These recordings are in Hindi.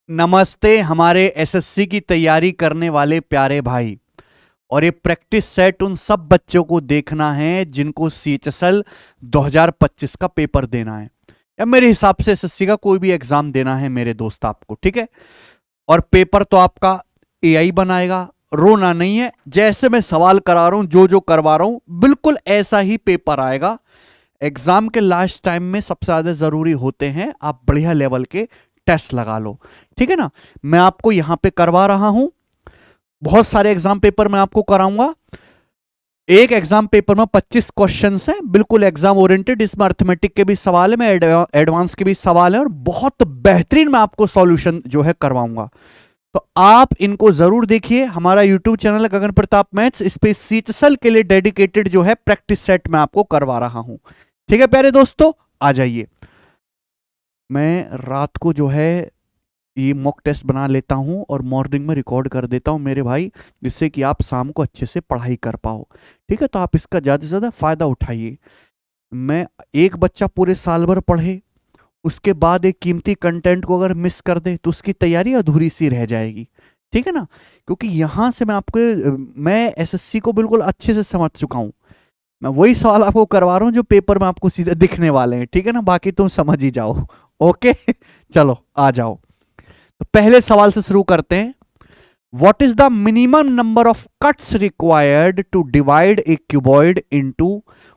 नमस्ते हमारे एसएससी की तैयारी करने वाले प्यारे भाई। और ये प्रैक्टिस सेट उन सब बच्चों को देखना है जिनको सीएचएसएल 2025 का पेपर देना है, या मेरे हिसाब से एसएससी का कोई भी एग्जाम देना है मेरे दोस्त आपको, ठीक है। और पेपर तो आपका एआई बनाएगा, रोना नहीं है। जैसे मैं सवाल करा रहा हूं, जो जो करवा रहा हूं, बिल्कुल ऐसा ही पेपर आएगा। एग्जाम के लास्ट टाइम में सबसे ज्यादा जरूरी होते हैं आप बढ़िया लेवल के टेस्ट लगा लो, ठीक है ना। मैं आपको यहां पे करवा रहा हूं, बहुत सारे एग्जाम पेपर मैं आपको कराऊंगा। एक एग्जाम पेपर में 25 क्वेश्चंस हैं, बिल्कुल एग्जाम ओरिएंटेड। इसमें अर्थमेटिक के भी सवाल है, मैं एडवांस के भी सवाल है, और बहुत बेहतरीन मैं आपको सॉल्यूशन जो है करवाऊंगा। तो आप इनको जरूर देखिए। हमारा यूट्यूब चैनल है गगन प्रताप मैथ्स, इस पे सीएचएसएल के लिए डेडिकेटेड जो है प्रैक्टिस सेट मैं आपको करवा रहा हूं, ठीक है प्यारे दोस्तों। आ जाइए, मैं रात को जो है ये मॉक टेस्ट बना लेता हूं और मॉर्निंग में रिकॉर्ड कर देता हूं मेरे भाई, जिससे कि आप शाम को अच्छे से पढ़ाई कर पाओ, ठीक है। तो आप इसका ज़्यादा से ज़्यादा फ़ायदा उठाइए। मैं एक बच्चा पूरे साल भर पढ़े, उसके बाद एक कीमती कंटेंट को अगर मिस कर दे तो उसकी तैयारी अधूरी सी रह जाएगी, ठीक है ना। क्योंकि यहां से मैं एसएससी को बिल्कुल अच्छे से समझ चुका हूं। मैं वही सवाल आपको करवा रहा हूं जो पेपर में आपको सीधे दिखने वाले हैं, ठीक है ना। बाकी तुम समझ ही जाओ, ओके। चलो आ जाओ, तो पहले सवाल से शुरू करते हैं। What is the minimum number of cuts required to divide a cuboid into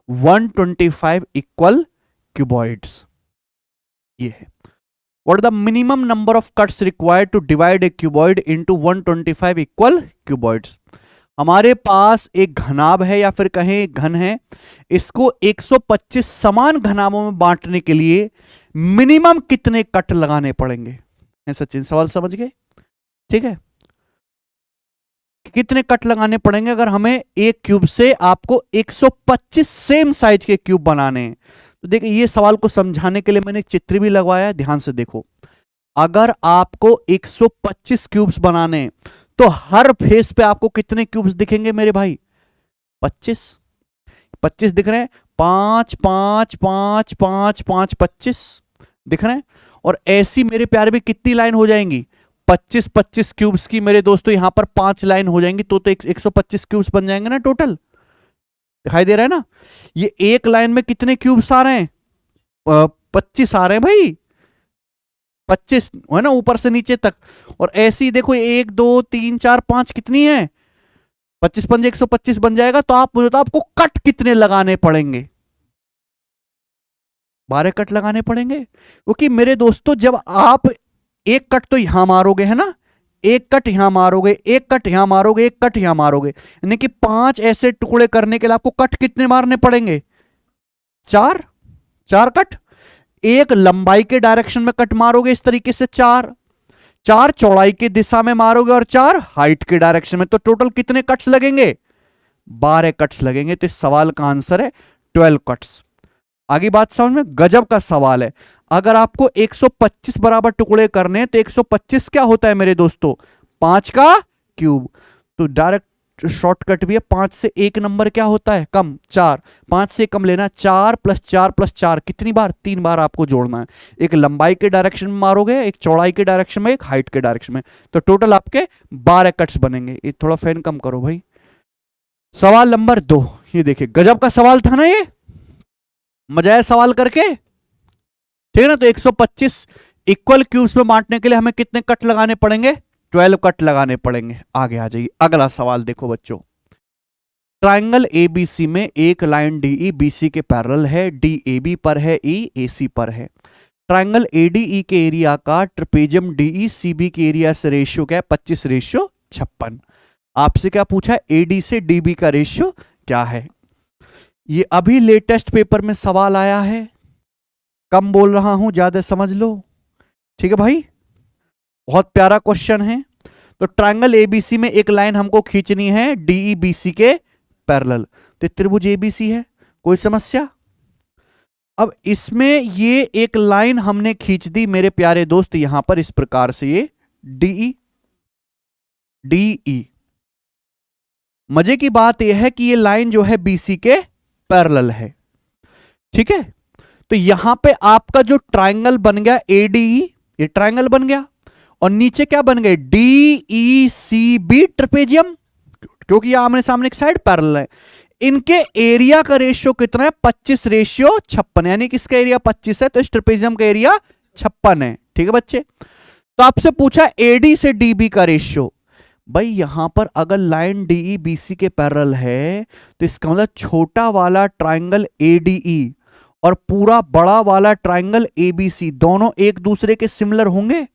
125 equal cuboids? ये है। What is the minimum number of cuts required to divide a cuboid into 125 equal cuboids? हमारे पास एक घनाभ है, या फिर कहें घन है। इसको 125 समान घनाभों में बांटने के लिए मिनिमम कितने कट लगाने पड़ेंगे? सचिन सवाल समझ गए, ठीक है। कितने कट लगाने पड़ेंगे अगर हमें एक क्यूब से आपको 125 सेम साइज के क्यूब बनाने हैं? तो देखिए, ये सवाल को समझाने के लिए मैंने एक चित्र भी लगवाया है, ध्यान से देखो। अगर आपको 125 क्यूब्स बनाने हैं तो हर फेस पे आपको कितने क्यूब्स दिखेंगे मेरे भाई? 25 25 दिख रहे हैं। 5 5 5 5 5 25 दिख रहे हैं। और ऐसी मेरे प्यारे में कितनी लाइन हो जाएंगी? 25 25 क्यूब्स की मेरे दोस्तों यहां पर 5 लाइन हो जाएंगी, तो 125 क्यूब्स बन जाएंगे ना टोटल। दिखाई दे रहा है ना। ये एक लाइन में कितने क्यूब्स आ रहे हैं? 25 आ रहे हैं भाई, 25 है ना, ऊपर से नीचे तक। और ऐसे ही देखो, 1 2 3 4 5 कितनी है? 25 पंजे 125 बन जाएगा। तो आप मुझे तो आपको कट कितने लगाने पड़ेंगे? 12 कट लगाने पड़ेंगे। क्योंकि मेरे दोस्तों, जब आप एक कट तो यहां मारोगे, है ना, एक कट यहां मारोगे, एक कट यहां मारोगे, एक कट यहां मारोगे, यानी कि 5 ऐसे टुकड़े करने के लिए आपको कट कितने मारने पड़ेंगे? 4 4 कट। एक लंबाई के डायरेक्शन में कट मारोगे इस तरीके से 4 4 चौड़ाई की दिशा में मारोगे, और 4 हाइट के डायरेक्शन में। तो टोटल कितने कट्स लगेंगे? 12 कट्स लगेंगे। तो इस सवाल का आंसर है 12 कट्स। आगे बात समझ में, गजब का सवाल है। अगर आपको 125 बराबर टुकड़े करने हैं तो 125 क्या होता है मेरे दोस्तों? 5 का क्यूब। तो डायरेक्ट शॉर्टकट भी है, 5 से एक नंबर क्या होता है? कम, 4। 5 से कम लेना, 4 + 4 + 4 कितनी बार? 3 बार आपको जोड़ना है। एक लंबाई के डायरेक्शन में मारोगे, एक चौड़ाई के डायरेक्शन में, एक हाइट के डायरेक्शन में। तो टोटल आपके 12 कट्स बनेंगे। ये थोड़ा फैन कम करो भाई। सवाल नंबर 2, ये देखिए, गजब का सवाल था ना ये, मजा आया सवाल करके, ठीक है ना। तो 125 इक्वल क्यूब्स में बांटने के लिए हमें कितने कट लगाने पड़ेंगे? 12 कट लगाने पड़ेंगे। आगे आ जाइए, अगला सवाल देखो बच्चों। ट्रायंगल एबीसी में एक लाइन डीई बीसी के पैरेलल है, डी एबी पर है, ई एसी पर है। ट्रायंगल एडीई के एरिया का ट्रेपेजियम डीई सीबी के एरिया से रेशियो क्या है? 25:56। आपसे क्या पूछा है? एडी से डीबी का रेशियो क्या है? ये अभी लेटेस्ट पेपर में सवाल आया है। कम बोल रहा हूं, ज्यादा समझ लो, ठीक है भाई। बहुत प्यारा क्वेश्चन है। तो ट्रायंगल एबीसी में एक लाइन हमको खींचनी है डीई बीसी के पैरेलल। तो त्रिभुज एबीसी है, कोई समस्या? अब इसमें ये एक लाइन हमने खींच दी मेरे प्यारे दोस्त, यहां पर इस प्रकार से, ये डीई डीई। मजे की बात यह है कि ये लाइन जो है बीसी के पैरेलल है, ठीक है। तो यहां पे आपका जो ट्रायंगल बन गया एडीई, ये ट्रायंगल बन गया, और नीचे क्या बन गए, DECB ट्रेपेजियम, क्योंकि आमने सामने एक साइड पैरेलल है। इनके एरिया का रेशियो कितना है, 25:56, यानी कि इसका एरिया 25 है तो इस ट्रेपेजियम का एरिया 56 है। ठीक है बच्चे। तो आपसे पूछा AD से DB का रेशियो। भाई यहां पर अगर लाइन DEBC के पैरेलल है तो इसका मतलब छोटा वाला ट्राइंगल ADE और पूरा बड़ा वाला ट्राइंगल ABC दोनों एक दूसरे के सिमिलर होंगे।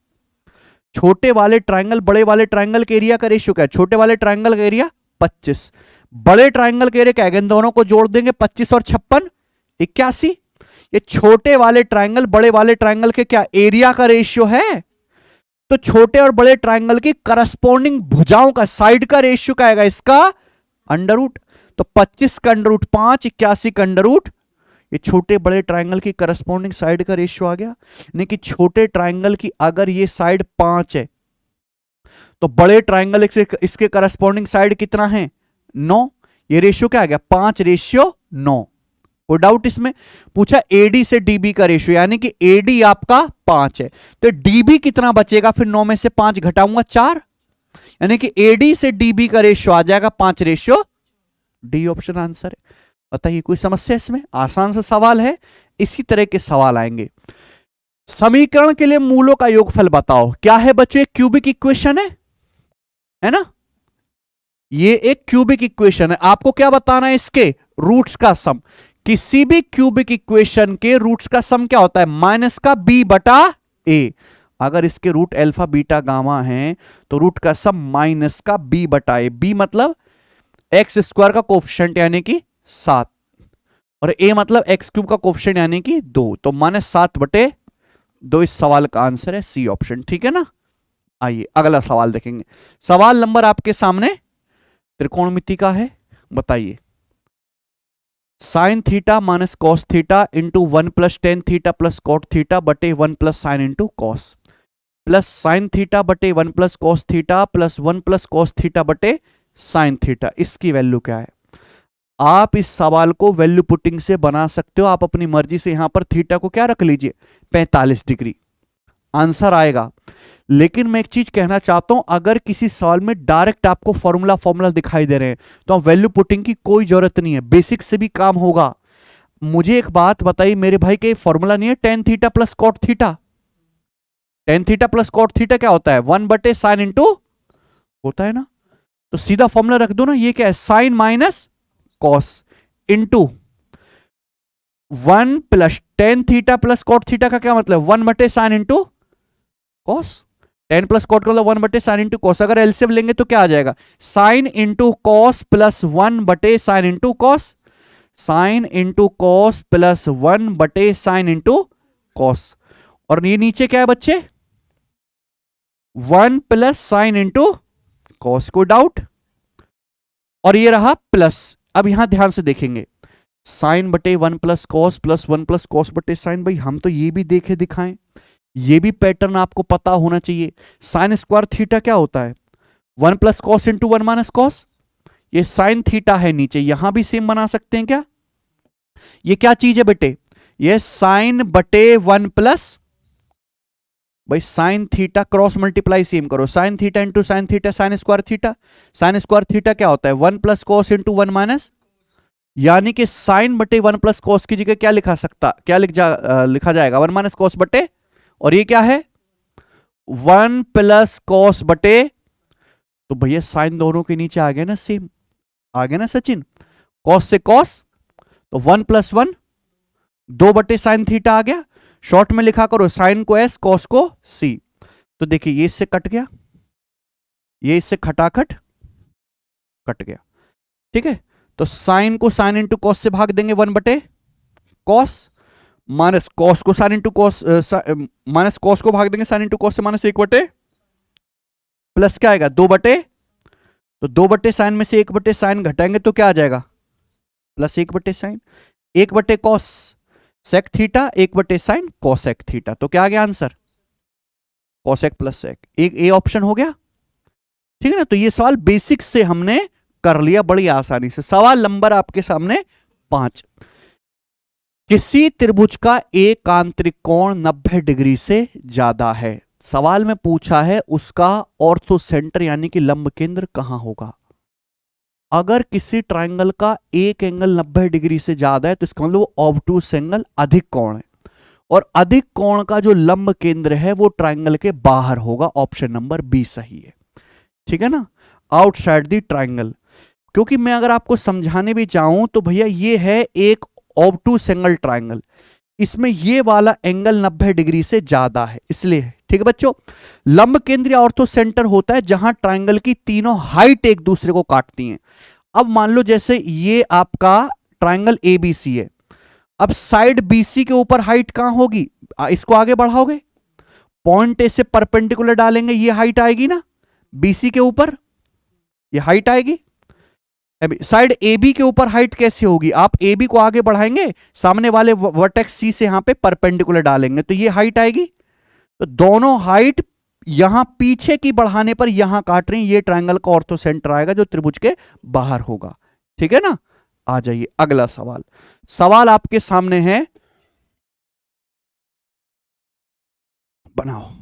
छोटे वाले ट्राइंगल बड़े वाले ट्राइंगल के एरिया का रेशियो क्या है, छोटे वाले ट्राइंगल का एरिया 25, बड़े ट्राइंगल के एरिया क्या है, इन दोनों को जोड़ देंगे 25 और 56 81। ये छोटे वाले ट्राइंगल बड़े वाले ट्राइंगल के क्या एरिया का रेशियो है, तो छोटे और बड़े ट्राइंगल की करस्पॉन्डिंग भुजाओं का साइड का रेशियो क्या आएगा, इसका अंडर रूट। तो 25 का अंडर रूट 5, 81 का अंडर रूट, ये छोटे बड़े ट्राइंगल की करस्पॉन्डिंग साइड का रेशियो आ गया। यानी कि छोटे ट्राइंगल की अगर ये साइड 5 है तो बड़े ट्राइंगल इसके करस्पॉन्डिंग साइड कितना है, 9। ये रेशियो क्या आ गया, 5:9। कोई डाउट इसमें। पूछा AD से DB का रेशियो, यानी कि AD आपका 5 है तो DB कितना बचेगा, फिर 9 में से 5 घटाऊंगा 4, यानी कि AD से DB का रेशियो आ जाएगा 5:D। ऑप्शन आंसर है। बताइए कोई समस्या इसमें, आसान सा सवाल है। इसी तरह के सवाल आएंगे। समीकरण के लिए मूलों का योगफल बताओ। क्या है बच्चों, एक क्यूबिक इक्वेशन है ना, ये एक क्यूबिक इक्वेशन है। आपको क्या बताना है, इसके रूट्स का सम। किसी भी क्यूबिक इक्वेशन के रूट्स का सम क्या होता है, माइनस का B/A। अगर इसके रूट अल्फा बीटा गामा है तो रूट का सम माइनस का B/A। B मतलब x² का कोफिशिएंट यानी कि 7, और A मतलब x³ का कोफिशिएंट यानी कि 2, तो -7/2 इस सवाल का आंसर है C ऑप्शन। ठीक है ना। आइए अगला सवाल देखेंगे। सवाल नंबर आपके सामने त्रिकोणमिति का है। बताइए, sine theta minus cos theta into 1 + tan theta plus cot theta बटे 1 + sin into cos, plus sine theta बटे 1 + cos theta plus 1 + cos theta बटे साइन थीटा, इसकी वैल्यू क्या है। आप इस सवाल को वैल्यू पुटिंग से बना सकते हो। आप अपनी मर्जी से यहां पर थीटा को क्या रख लीजिए, 45 डिग्री, आंसर आएगा। लेकिन मैं एक चीज कहना चाहता हूं, अगर किसी सवाल में डायरेक्ट आपको फॉर्मूला दिखाई दे रहे हैं तो आप वैल्यू पुटिंग की कोई जरूरत नहीं है, बेसिक से भी काम होगा। मुझे एक बात बताइए मेरे भाई, के फॉर्मूला नहीं है tan theta plus cot theta. tan theta plus cot theta क्या होता है, 1/sin इंटू होता है ना, तो सीधा फॉर्मूला रख दो ना। ये क्या है, sine minus cos into 1 + tan theta plus cot theta का क्या मतलब, 1/sin into cos. tan plus cot का मतलब 1/sin इंटू कॉस। अगर एलसीएम लेंगे तो क्या आ जाएगा, sine into cos plus 1/sin into cos, sine into cos plus 1/sin into cos. और ये नीचे क्या है बच्चे, 1 + sin इंटू कॉस। को डाउट। और ये रहा प्लस। अब यहां ध्यान से देखेंगे, साइन बटे 1 + cos प्लस 1 + cos बटे साइन। भाई हम तो ये भी देखे दिखाएं, ये भी पैटर्न आपको पता होना चाहिए। साइन स्क्वायर थीटा क्या होता है, 1 + cos इंटू 1 - cos। ये साइन थीटा है नीचे, यहां भी सेम बना सकते हैं क्या। ये क्या चीज है बेटे, ये साइन बटे 1 प्लस, भाई sine theta cross multiply same करो, sine theta into sine theta, sine square theta. Sine square theta क्या होता है, 1 + cos इंटू 1 - यानी कि साइन बटे 1 + cos की जगह क्या लिखा जाएगा, 1 - cos बटे, और ये क्या है 1 + cos बटे, तो भैया साइन दोनों के नीचे आ गया ना, सेम आ गया ना सचिन। cos से cos तो 1 + 1 2/sin थीटा आ गया। शॉर्ट में लिखा करो, साइन को s cos को c। तो देखिए ये इससे कट गया, ये इससे खटाखट कट गया। ठीक है, तो साइन को साइन इंटू कॉस से भाग देंगे 1/cos, माइनस कॉस को sine into cos, minus cos को भाग देंगे साइन इंटू कॉस से, -1/, प्लस क्या आएगा 2/, तो 2/sin में से 1/sin घटाएंगे तो क्या आ जाएगा, +1/sin। 1/cos sec theta, 1/sin cosec theta, तो क्या आ गया आंसर, cosec + sec। एक ए ऑप्शन हो गया। ठीक है ना। तो ये सवाल बेसिक से हमने कर लिया बड़ी आसानी से। सवाल नंबर आपके सामने 5। किसी त्रिभुज का एक आंतरिक कोण 90 डिग्री से ज्यादा है। सवाल में पूछा है उसका ऑर्थो सेंटर यानी कि लंब केंद्र कहां होगा। अगर किसी ट्रायंगल का एक एंगल 90 डिग्री से ज्यादा है तो इसका मतलब वो ऑब्टूस एंगल, अधिक कोण है, और अधिक कोण का जो लंब केंद्र है वो ट्रायंगल के बाहर होगा। ऑप्शन नंबर बी सही है, ठीक है ना, आउटसाइड द ट्रायंगल। क्योंकि मैं अगर आपको समझाने भी चाहूं तो भैया ये है एक ऑब्टूस एंगल ट्रायंगल, इसमें ये वाला एंगल 90 डिग्री से ज्यादा है इसलिए, ठीक है बच्चों। लंब केंद्र या ऑर्थो सेंटर होता है जहां ट्रायंगल की तीनों हाइट एक दूसरे को काटती हैं। अब मान लो जैसे ये आपका ट्रायंगल एबीसी है, अब साइड बीसी के ऊपर हाइट कहां होगी, इसको आगे बढ़ाओगे, पॉइंट ए से परपेंडिकुलर डालेंगे, ये हाइट आएगी ना बीसी के ऊपर, ये हाइट आएगी। साइड ए बी के ऊपर हाइट कैसे होगी, आप ए बी को आगे बढ़ाएंगे, सामने वाले वर्टेक्स सी से यहां पे परपेंडिकुलर डालेंगे तो ये हाइट आएगी। तो दोनों हाइट यहां पीछे की बढ़ाने पर यहां काट रही, ये ट्रायंगल का ऑर्थो सेंटर आएगा जो त्रिभुज के बाहर होगा, ठीक है ना। आ जाइए अगला सवाल, सवाल आपके सामने है, बनाओ।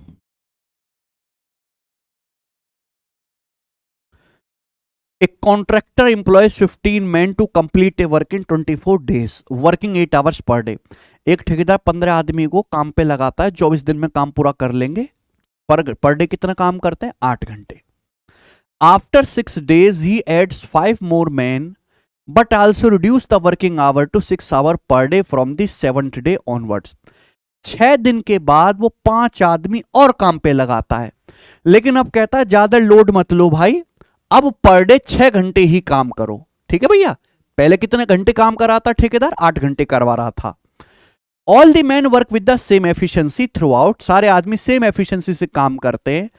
A contractor employs 15 men to complete a work in 24 days, working 8 hours per day. एक ठेकेदार 15 आदमी को काम पे लगाता है, 24 दिन में काम पूरा कर लेंगे। पर डे कितना काम करते हैं, 8 घंटे। After 6 days he adds 5 more men but also reduce the working hour to 6 hours per day from the 7th day onwards. 6 दिन के बाद वो 5 आदमी और काम पे लगाता है, लेकिन अब कहता है ज्यादा लोड मत लो भाई, अब पर डे 6 घंटे ही काम करो, ठीक है भैया। पहले कितने घंटे काम कर रहा था ठेकेदार, 8 घंटे करवा रहा था। All the man work with the same efficiency throughout, सारे आदमी सेम एफिशिएंसी से काम करते हैं।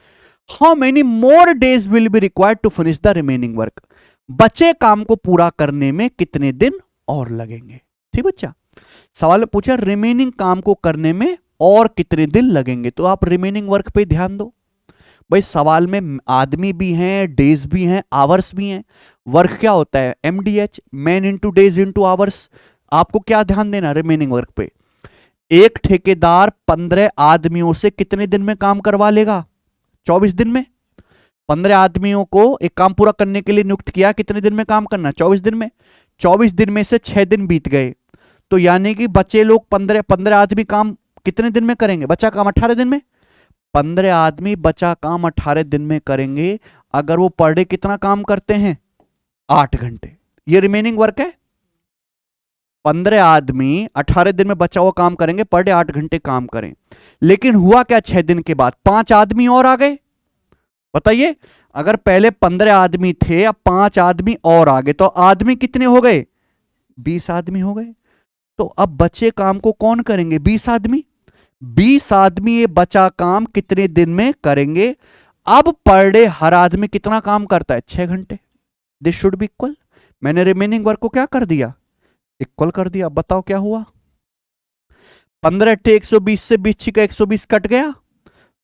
How many more days will be required to finish the remaining work, बचे काम को पूरा करने में कितने दिन और लगेंगे, ठीक बच्चा। सवाल में पूछा रिमेनिंग काम को करने में और कितने दिन लगेंगे, तो आप रिमेनिंग वर्क पे ध्यान दो भाई। सवाल में आदमी भी हैं, डेज भी हैं, आवर्स भी हैं। वर्क क्या होता है, MDH, man into days into hours. आपको क्या ध्यान देना, रिमेनिंग वर्क पे। एक ठेकेदार 15 आदमियों से कितने दिन में काम करवा लेगा, 24 दिन में। 15 आदमियों को एक काम पूरा करने के लिए नियुक्त किया, कितने दिन में काम करना, 24 दिन में। 24 दिन में से 6 दिन बीत गए, तो यानी कि बचे लोग 15 आदमी काम कितने दिन में करेंगे, बचा काम 18 दिन में। 15 आदमी बचा काम 18 दिन में करेंगे। अगर वो पर डे कितना काम करते हैं, 8 घंटे, ये रिमेनिंग वर्क है। 15 आदमी 18 दिन में बचा हुआ काम करेंगे, पर डे 8 घंटे काम करें। लेकिन हुआ क्या, 6 दिन के बाद 5 आदमी और आ गए। बताइए, अगर पहले 15 आदमी थे, अब 5 आदमी और आ गए, तो आदमी कितने हो गए, 20 आदमी हो गए। तो अब बचे काम को कौन करेंगे, 20 आदमी। 20 आदमी ये बचा काम कितने दिन में करेंगे। अब पर डे हर आदमी कितना काम करता है, 6 घंटे। दिस शुड बी इक्वल, मैंने रिमेनिंग वर्क को क्या कर दिया, इक्वल कर दिया। बताओ क्या हुआ, 15 अट्ठे 120 से 20 का 120 कट गया,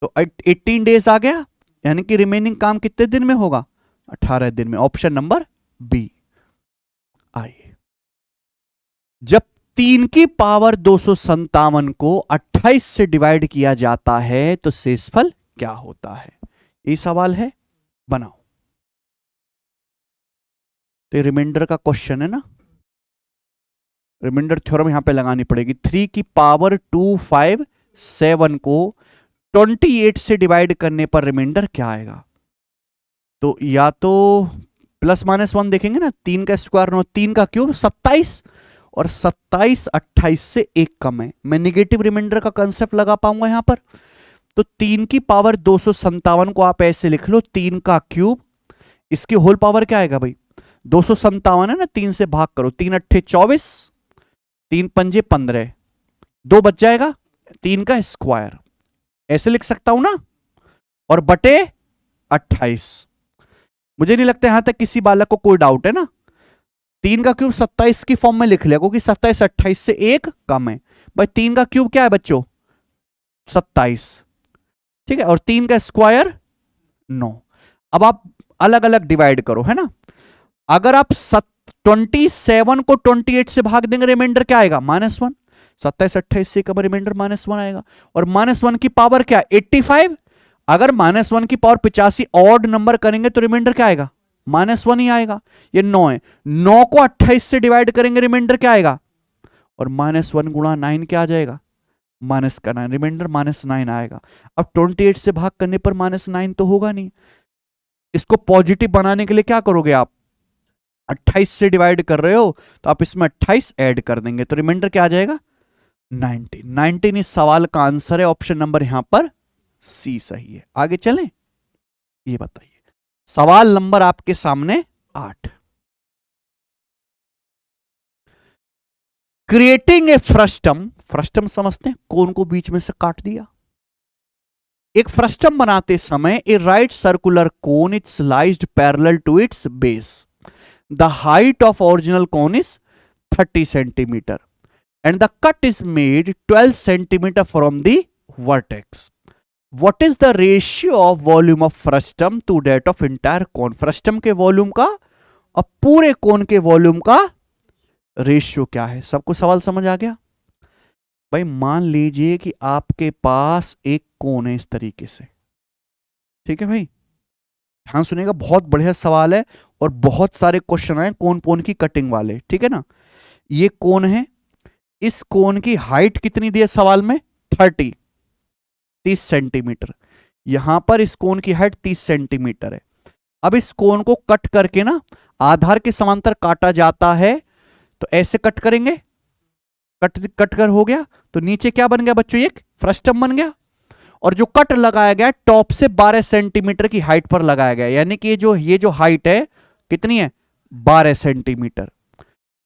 तो 18 डेज आ गया, यानी कि रिमेनिंग काम कितने दिन में होगा, 18 दिन में। Option number B. आइए, जब 3 की पावर 257 को 28 से डिवाइड किया जाता है तो शेषफल क्या होता है, ये सवाल है, बनाओ। तो रिमाइंडर का क्वेश्चन है ना, रिमाइंडर थ्योरम यहां पे लगानी पड़ेगी। 3 की पावर 257 को 28 से डिवाइड करने पर रिमाइंडर क्या आएगा। तो या तो प्लस माइनस 1 देखेंगे ना, 3 का स्क्वायर 9, 3 का क्यूब 27, और 27 28 से 1 कम है। मैं निगेटिव रिमाइंडर का कंसेप्ट लगा पाऊंगा यहां पर। तो 3 की पावर 257 को आप ऐसे लिख लो, 3 का क्यूब, इसकी होल पावर क्या आएगा भाई, 257 है ना, 3 से भाग करो, 3 अट्ठे 24, 3 पंजे 15, 2 बच जाएगा, 3 का स्क्वायर, ऐसे लिख सकता हूं ना, और बटे 28। मुझे नहीं लगता यहां तक किसी बालक को कोई डाउट है ना। 3 का क्यूब 27 की फॉर्म में लिख लिया, क्योंकि 27 28 से 1 कम है भाई। 3 का क्यूब क्या है बच्चों, 27, ठीक है, और 3 का स्क्वायर 9। अब आप अलग अलग डिवाइड करो, है ना। अगर आप 27 को 28 से भाग देंगे, रिमाइंडर क्या आएगा, -1। 27 28 से कम रिमाइंडर -1 आएगा, और -1 की पावर क्या, 85, अगर -1 की पावर 85 ऑड नंबर करेंगे तो रिमाइंडर क्या आएगा? -1 ही आएगा। ये 9 है, 9 को 28 से डिवाइड करेंगे, रिमाइंडर क्या आएगा? और -1 गुणा 9 क्या आ जाएगा? -9, रिमाइंडर -9 आएगा। अब 28 से भाग करने पर -9 तो होगा नहीं। इसको पॉजिटिव बनाने के लिए क्या करोगे आप? 28 से डिवाइड कर रहे हो तो आप इसमें 28 ऐड कर देंगे, तो रिमाइंडर क्या आ जाएगा? 19। 19 इस सवाल का आंसर है। ऑप्शन नंबर यहां पर सी सही है। आगे चलें, ये बताइए सवाल नंबर आपके सामने 8। क्रिएटिंग ए फ्रस्टम, फ्रस्टम समझते हैं, कोन को बीच में से काट दिया। एक फ्रस्टम बनाते समय a right circular cone it's sliced parallel to its base. The height of original cone is 30 centimetre and the cut is made 12 centimeter from the vertex. What is the ratio of volume of frustum to that of entire cone? frustum के वॉल्यूम का और पूरे कोन के वॉल्यूम का रेशियो क्या है? सबको सवाल समझ आ गया? भाई मान लीजिए कि आपके पास एक कोन है इस तरीके से, ठीक है भाई, ध्यान सुनिएगा, बहुत बढ़िया सवाल है और बहुत सारे क्वेश्चन आए कोन पोन की कटिंग वाले, ठीक है ना। ये कोन है, इस कोन की हाइट कितनी दी है सवाल में? 30 सेंटीमीटर। यहां पर इस कोन की हाइट 30 सेंटीमीटर है। अब इस कोन को कट करके ना आधार के समांतर काटा जाता है, तो ऐसे कट करेंगे, कट कर हो गया, तो नीचे क्या बन गया बच्चों? एक फ्रस्टम बन गया। और जो कट लगाया गया टॉप से 12 सेंटीमीटर की हाइट पर लगाया गया, यानी कि ये जो हाइट है कितनी है? 12 सेंटीमीटर।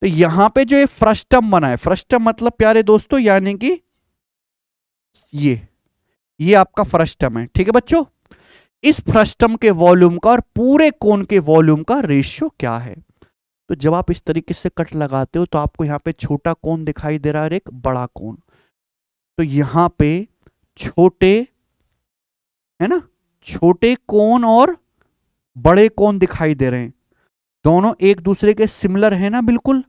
तो यहां पे जो ये फ्रस्टम बना है, फ्रस्टम मतलब प्यारे दोस्तों यानी कि ये आपका फ्रस्टम है, ठीक है बच्चों। इस फ्रस्टम के वॉल्यूम का और पूरे कोन के वॉल्यूम का रेशियो क्या है? तो जब आप इस तरीके से कट लगाते हो तो आपको यहां पे छोटा कोन दिखाई दे रहा है और एक बड़ा कोन। तो यहां पे छोटे, है ना, छोटे कोन और बड़े कोन दिखाई दे रहे हैं, दोनों एक दूसरे के सिमिलर है ना, बिल्कुल।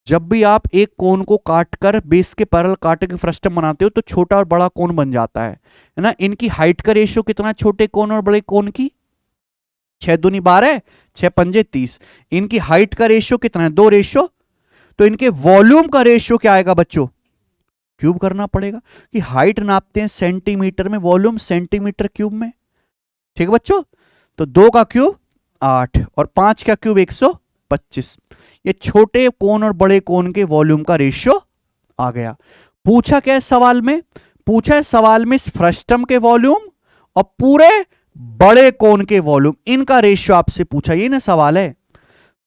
जब भी आप एक कोन को काटकर बेस के पैरेलल काट के फ्रस्टम बनाते हो तो छोटा और बड़ा कोन बन जाता है ना। इनकी हाइट का रेशियो कितना? छोटे कोन और बड़े कोन की 6 दूनी 12, 6 पंजे 30। इनकी हाइट का रेशियो कितना है? 2 रेशियो। तो इनके वॉल्यूम का रेशियो क्या आएगा बच्चों? क्यूब करना पड़ेगा, कि हाइट नापते हैं सेंटीमीटर में, वॉल्यूम सेंटीमीटर क्यूब में, ठीक है बच्चों। तो 2 का क्यूब 8 और 5 का क्यूब 125। ये छोटे कोन और बड़े कोन के वॉल्यूम का रेशियो आ गया। पूछा क्या है सवाल में? पूछा है सवाल में इस फ्रस्टम के वॉल्यूम और पूरे बड़े कोन के वॉल्यूम, इनका रेशियो आपसे पूछा, ये ना सवाल है।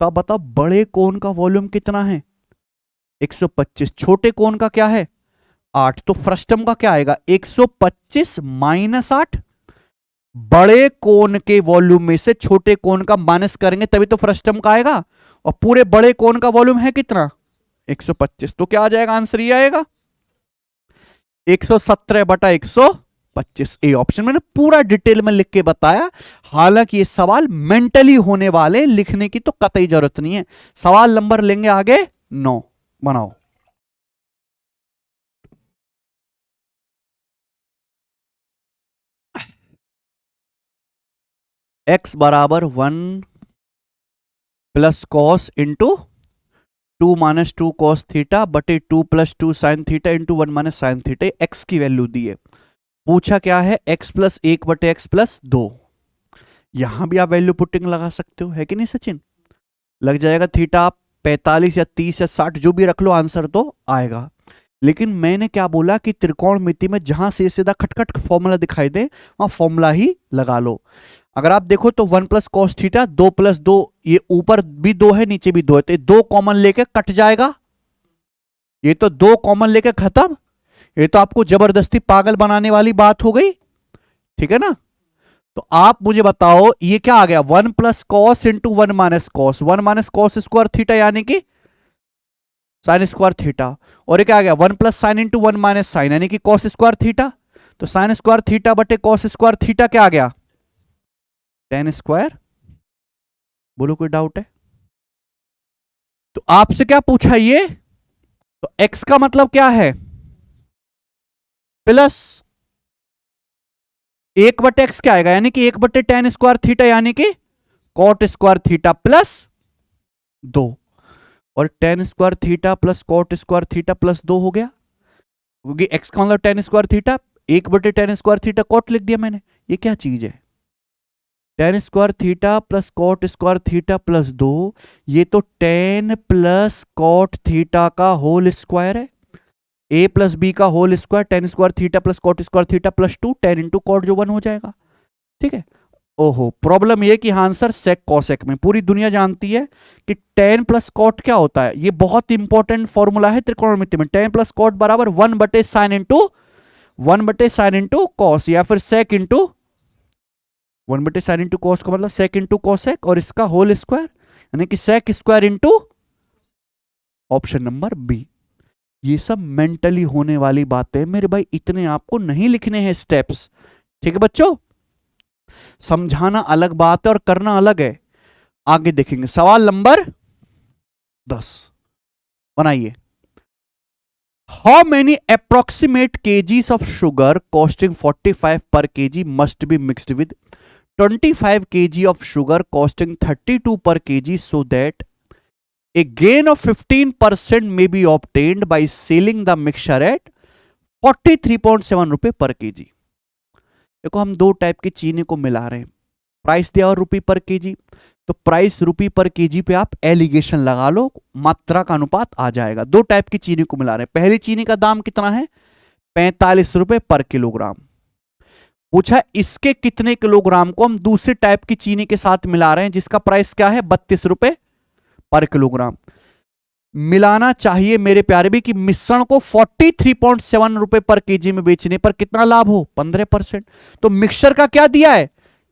तो आप बताओ बड़े कोन का वॉल्यूम कितना है? 125। छोटे कोन का क्या है? 8। तो फ्रस्टम का क्या आएगा? 125 माइनस 8। बड़े कोन के वॉल्यूम में से छोटे कोन का माइनस करेंगे तभी तो फ्रस्टम का आएगा, और पूरे बड़े कोन का वॉल्यूम है कितना? 125। तो क्या आ जाएगा? आंसर ये आएगा 117/125। ए ऑप्शन मैंने पूरा डिटेल में लिख के बताया। हालांकि ये सवाल मेंटली होने वाले, लिखने की तो कतई जरूरत नहीं है। सवाल नंबर लेंगे आगे 9, बनाओ। x बराबर 1 plus cos into 2 minus 2 cos theta बटे 2 plus 2 sign theta into 1 minus sine theta. X की वैल्यू दी है। पूछा क्या है? x प्लस 1 बटे x प्लस 2। यहां भी आप वैल्यू पुटिंग लगा सकते हो, है कि नहीं सचिन? लग जाएगा थीटा, आप 45 या 30 या 60 जो भी रख लो, आंसर तो आएगा। लेकिन मैंने क्या बोला कि त्रिकोणमिति में जहां से सीधा खटखट फॉर्मूला दिखाई दे वहां फॉर्मूला ही लगा लो। अगर आप देखो तो 1 प्लस कॉस थीटा, 2 प्लस 2, ये ऊपर भी 2 है नीचे भी 2 है, तो 2 कॉमन लेके कट जाएगा। ये तो 2 कॉमन लेके खत्म। ये तो आपको जबरदस्ती पागल बनाने वाली बात हो गई, ठीक है ना। तो आप मुझे बताओ ये क्या आ गया? 1 plus cos into 1 minus cos, 1 minus cos square theta यानी कि साइन स्क्वायर थीटा। और ये क्या आ गया? 1 plus sine into 1 minus sine यानी कि कॉस स्क्वायर थीटा। तो साइन स्क्वायर थीटा बटे कॉस स्क्वायर थीटा क्या आ गया? Tan square. बोलो कोई डाउट है? तो आपसे क्या पूछा ये? तो x का मतलब क्या है? प्लस एक बटे एक्स क्या आएगा, यानी कि 1/tan² थीटा, यानी कि cot² थीटा प्लस 2, और tan² theta plus cot² theta plus 2 हो गया, क्योंकि x का मतलब tan²थीटा, 1/tan²थीटा कॉट लिख दिया मैंने। ये क्या चीज है, tan² theta plus cot² theta plus 2, ये तो tan प्लस cot थीटा का होल स्क्वायर है, a प्लस बी का whole square, tan² theta plus cot² theta plus 2, tan into cot जो 1 हो जाएगा। ठीक है। ओहो, प्रॉब्लम ये कि हाँ सर सेक कॉसेक में पूरी दुनिया जानती है कि tan प्लस कॉट क्या होता है, ये बहुत इंपॉर्टेंट फॉर्मूला है त्रिकोणमिति में। tan प्लस कॉट बराबर 1/sin इंटू कॉस, या फिर सेक इंटू 1/sin इंटू कॉस का मतलब सेक इंटू कॉसेक, और इसका होल स्क्वायर, यानी कि sec square into option number B. ये सब मेंटली होने वाली बातें मेरे भाई, इतने आपको नहीं लिखने हैं स्टेप्स। ठीक है बच्चों, समझाना अलग बात है और करना अलग है। आगे देखेंगे सवाल नंबर 10, बनाइए। How many approximate KGs of sugar costing 45 पर KG must be mixed with 25 kg of sugar costing 32 per kg so that a gain of 15% may be obtained by selling the mixture at 43.7 रुपए पर केजी। देखो हम दो टाइप की चीनी को मिला रहे हैं, प्राइस दिया और रुपये पर केजी, तो प्राइस रुपये पर केजी पे आप एलिगेशन लगा लो, मात्रा का अनुपात आ जाएगा। दो टाइप की चीनी को मिला रहे हैं, पहली चीनी का दाम कितना है 45 रुपए पर किलोग्राम, पूछा इसके कितने किलोग्राम को हम दूसरे टाइप की चीनी के साथ मिला रहे हैं जिसका प्राइस क्या है 32 रुपए पर किलोग्राम। मिलाना चाहिए मेरे प्यारे भी कि मिश्रण को 43.7 रुपए पर केजी में बेचने पर कितना लाभ हो 15%। तो मिक्सचर का क्या दिया है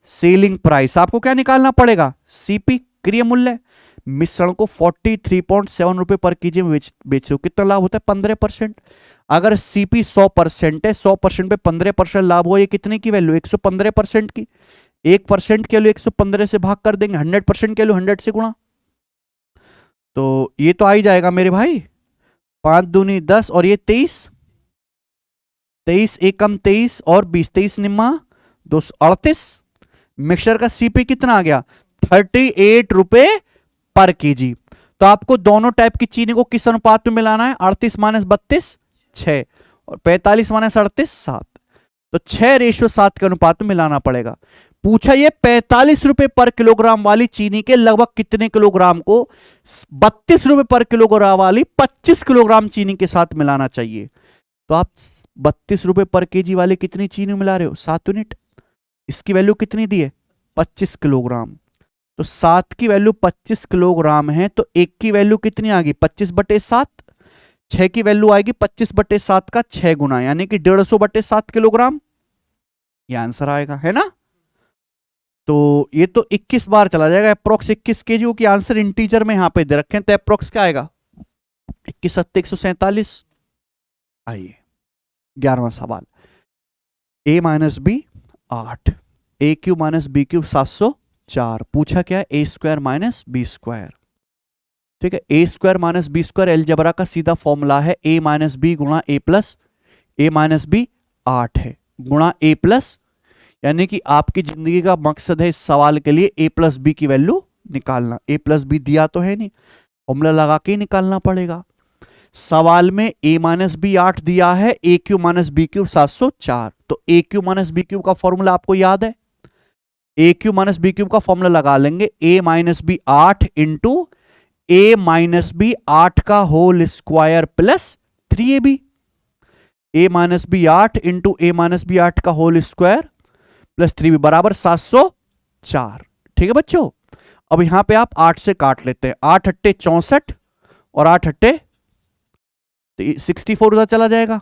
सेलिंग प्राइस, आपको क्या निकालना पड़ेगा सीपी क्रिय मूल्य। मिश्रण को 43.7 रुपए पर केजी में बेचो कितना लाभ होता है 15%। अगर सीपी 100% है, 100% पे 15% लाभ हो, ये कितने की वैल्यू 115% की, 1% के लिए 115 से भाग कर देंगे, 100% के लिए 100 से गुणा, तो ये तो आ ही जाएगा मेरे भाई 5 दूनी 10 और ये 23, 23 एकम 23 और 20, 23 निम्मा 238। मिक्सचर का सीपी कितना आ गया 38 रुपए पर केजी। तो आपको दोनों टाइप की चीनी को किस अनुपात में मिलाना है 38 माइनस 32 6 और 45 माइनस 38 7, तो 6:7 के अनुपात में मिलाना पड़ेगा। पूछा ये 45 रुपए पर किलोग्राम वाली चीनी के लगभग कितने किलोग्राम को 32 रुपए पर किलोग्राम वाली 25 किलोग्राम चीनी के साथ मिलाना चाहिए। तो आप 32 रुपए पर केजी वाले कितनी चीनी मिला रहे हो 7 यूनिट, इसकी वैल्यू कितनी दी है 25 किलोग्राम, तो 7 की वैल्यू 25 किलोग्राम है, तो 1 की वैल्यू कितनी आ गई 25/7, 6 की वैल्यू आएगी 25/7 का 6 गुना, यानी कि 150/7 किलोग्राम, ये आंसर आएगा है ना। तो ये तो 21 बार चला जाएगा, अप्रोक्स 21 केजी की आंसर इंटीजर में यहां पे दे रखे हैं, तो अप्रोक्स क्या आएगा 21 7 147। आइए 11वां सवाल, a minus B 8, A cube minus B cube 704, पूछा क्या है A square minus B square. ठीक है, A square minus B square algebra का सीधा फॉर्मूला है ए माइनस बी गुणा A plus, A minus B 8 है गुणा ए प्लस, यानी कि आपकी जिंदगी का मकसद है इस सवाल के लिए ए प्लस बी की वैल्यू निकालना। ए प्लस बी दिया तो है नहीं, फॉर्मूला लगा के ही निकालना पड़ेगा। सवाल में ए माइनस बी 8 दिया है, ए क्यू माइनस बी क्यूब 704, तो ए क्यू माइनस बी क्यूब का फॉर्मूला आपको याद है, ए क्यू माइनस बी क्यूब का फॉर्मूला लगा लेंगे, ए minus B 8 into A minus B 8 का whole square plus 3ab, A minus B 8 into A minus B 8 का होल स्क्वायर प्लस 3b बराबर 704। ठीक है बच्चों, अब यहां पे आप 8 से काट लेते हैं, 8 अट्टे 64 और 8 अट्टे 64 उधर चला जाएगा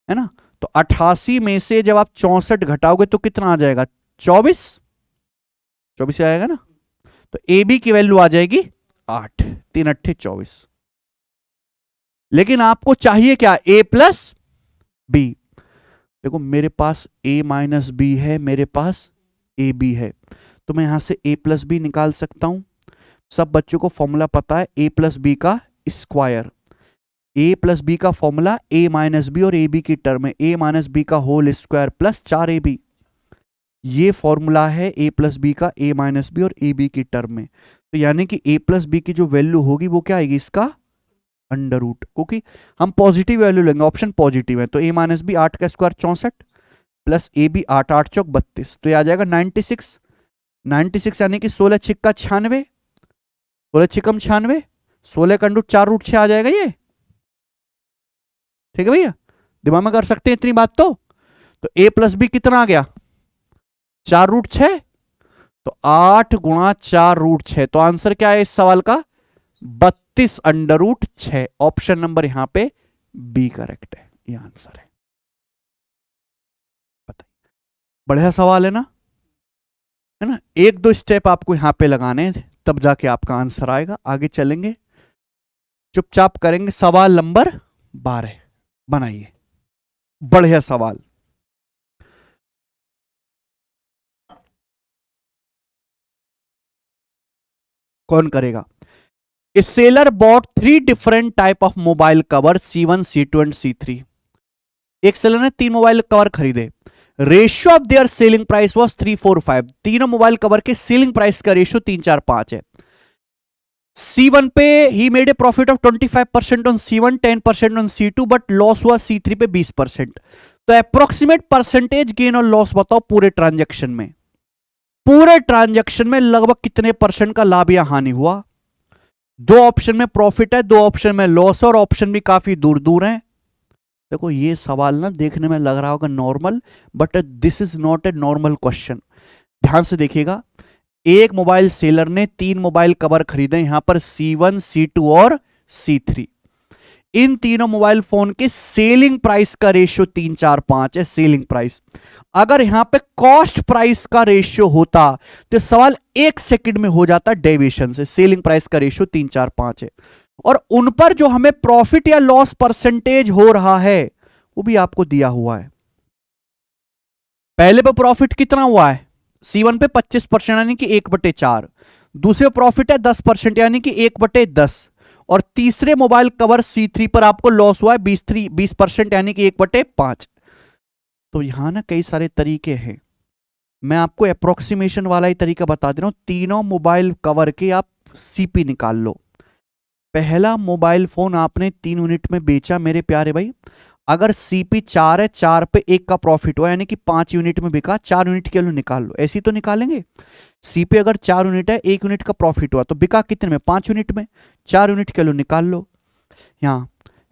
है ना, तो 88 में से जब आप 64 घटाओगे तो कितना आ जाएगा 24 आएगा ना, तो ए बी की वैल्यू आ जाएगी 8, 3 अट्ठे 24। लेकिन आपको चाहिए क्या ए प्लस बी, देखो मेरे पास a माइनस बी है, मेरे पास ए बी है, तो मैं यहां से a प्लस बी निकाल सकता हूं। सब बच्चों को फॉर्मूला पता है a प्लस बी का स्क्वायर, a प्लस बी का फॉर्मूला a माइनस बी और ए बी की टर्म है, a माइनस बी का होल स्क्वायर प्लस 4ab, ये फॉर्मूला है ए प्लस बी का, ए माइनस बी और ए बी की टर्म में। तो यानी कि ए प्लस बी की जो वैल्यू होगी वो क्या आएगी, इसका अंडर रूट, क्योंकि हम पॉजिटिव वैल्यू लेंगे, ऑप्शन पॉजिटिव है। तो ए माइनस बी 8 का स्क्वायर 64 प्लस ए बी 8 8 चौक 32, तो ये आ जाएगा 96। 96 यानी कि 16 छिक्का 96, 16 छिकम 96, 16 का अंडर 4 रूट 6 आ जाएगा ये। ठीक है भैया, दिमाग में कर सकते हैं इतनी बात तो ए प्लस बी कितना आ गया, 4 रूट 6, तो 8 गुणा 4 रूट 6, तो आंसर क्या है इस सवाल का, 32 अंडर रूट 6। ऑप्शन नंबर यहां पे बी करेक्ट है, ये आंसर है। बताइए, बढ़िया सवाल है ना, एक दो स्टेप आपको यहां पे लगाने हैं, तब जाके आपका आंसर आएगा। आगे चलेंगे, चुपचाप करेंगे। सवाल नंबर 12 बनाइए, बढ़िया सवाल। कौन करेगा? A seller bought 3 different type of mobile cover C1 C2 and C3। एक सेलर ने 3 मोबाइल कवर खरीदे। Ratio of their selling price was 3 4 5। तीनों मोबाइल कवर के सेलिंग प्राइस का रेशियो 3 4 5 है। C1 पे he made a profit of 25% on C1, 10% on C2, but loss हुआ C3 पे 20%। तो अप्रोक्सीमेट परसेंटेज गेन और लॉस बताओ पूरे ट्रांजैक्शन में। पूरे ट्रांजैक्शन में लगभग कितने परसेंट का लाभ या हानि हुआ? 2 ऑप्शन में प्रॉफिट है, 2 ऑप्शन में लॉस, और ऑप्शन भी काफी दूर दूर हैं। देखो ये सवाल ना देखने में लग रहा होगा normal, but this is not a normal question. ध्यान से देखिएगा, एक मोबाइल सेलर ने 3 मोबाइल कवर खरीदे, यहां पर C1, C2 और C3। इन तीनों मोबाइल फोन के सेलिंग प्राइस का रेशियो 3 4 5 है। सेलिंग प्राइस, अगर यहां पे कॉस्ट प्राइस का रेशियो होता तो सवाल 1 सेकंड में हो जाता डेविएशन से। सेलिंग प्राइस का रेशियो 3 4 5 है, और उन पर जो हमें प्रॉफिट या लॉस परसेंटेज हो रहा है वो भी आपको दिया हुआ है। पहले पे प्रॉफिट कितना हुआ है, C1 पे 25% यानी कि 1/4। दूसरे प्रॉफिट है 10% यानी कि 1/10, और तीसरे मोबाइल कवर C3 पर आपको लॉस हुआ है 20% यानी कि 1/5। तो यहां ना कई सारे तरीके हैं, मैं आपको अप्रोक्सीमेशन वाला ही तरीका बता दे रहा हूं। तीनों मोबाइल कवर के आप सीपी निकाल लो। पहला मोबाइल फोन आपने 3 यूनिट में बेचा मेरे प्यारे भाई, अगर सीपी 4 है, 4 पे 1 का प्रॉफिट हुआ यानी कि 5 यूनिट में बिका, 4 यूनिट के वैल्यू निकाल लो। ऐसी तो निकालेंगे, सीपी अगर 4 यूनिट है, 1 यूनिट का प्रॉफिट हुआ तो बिका कितने में, 5 यूनिट में, 4 यूनिट के वैल्यू निकाल लो। यहां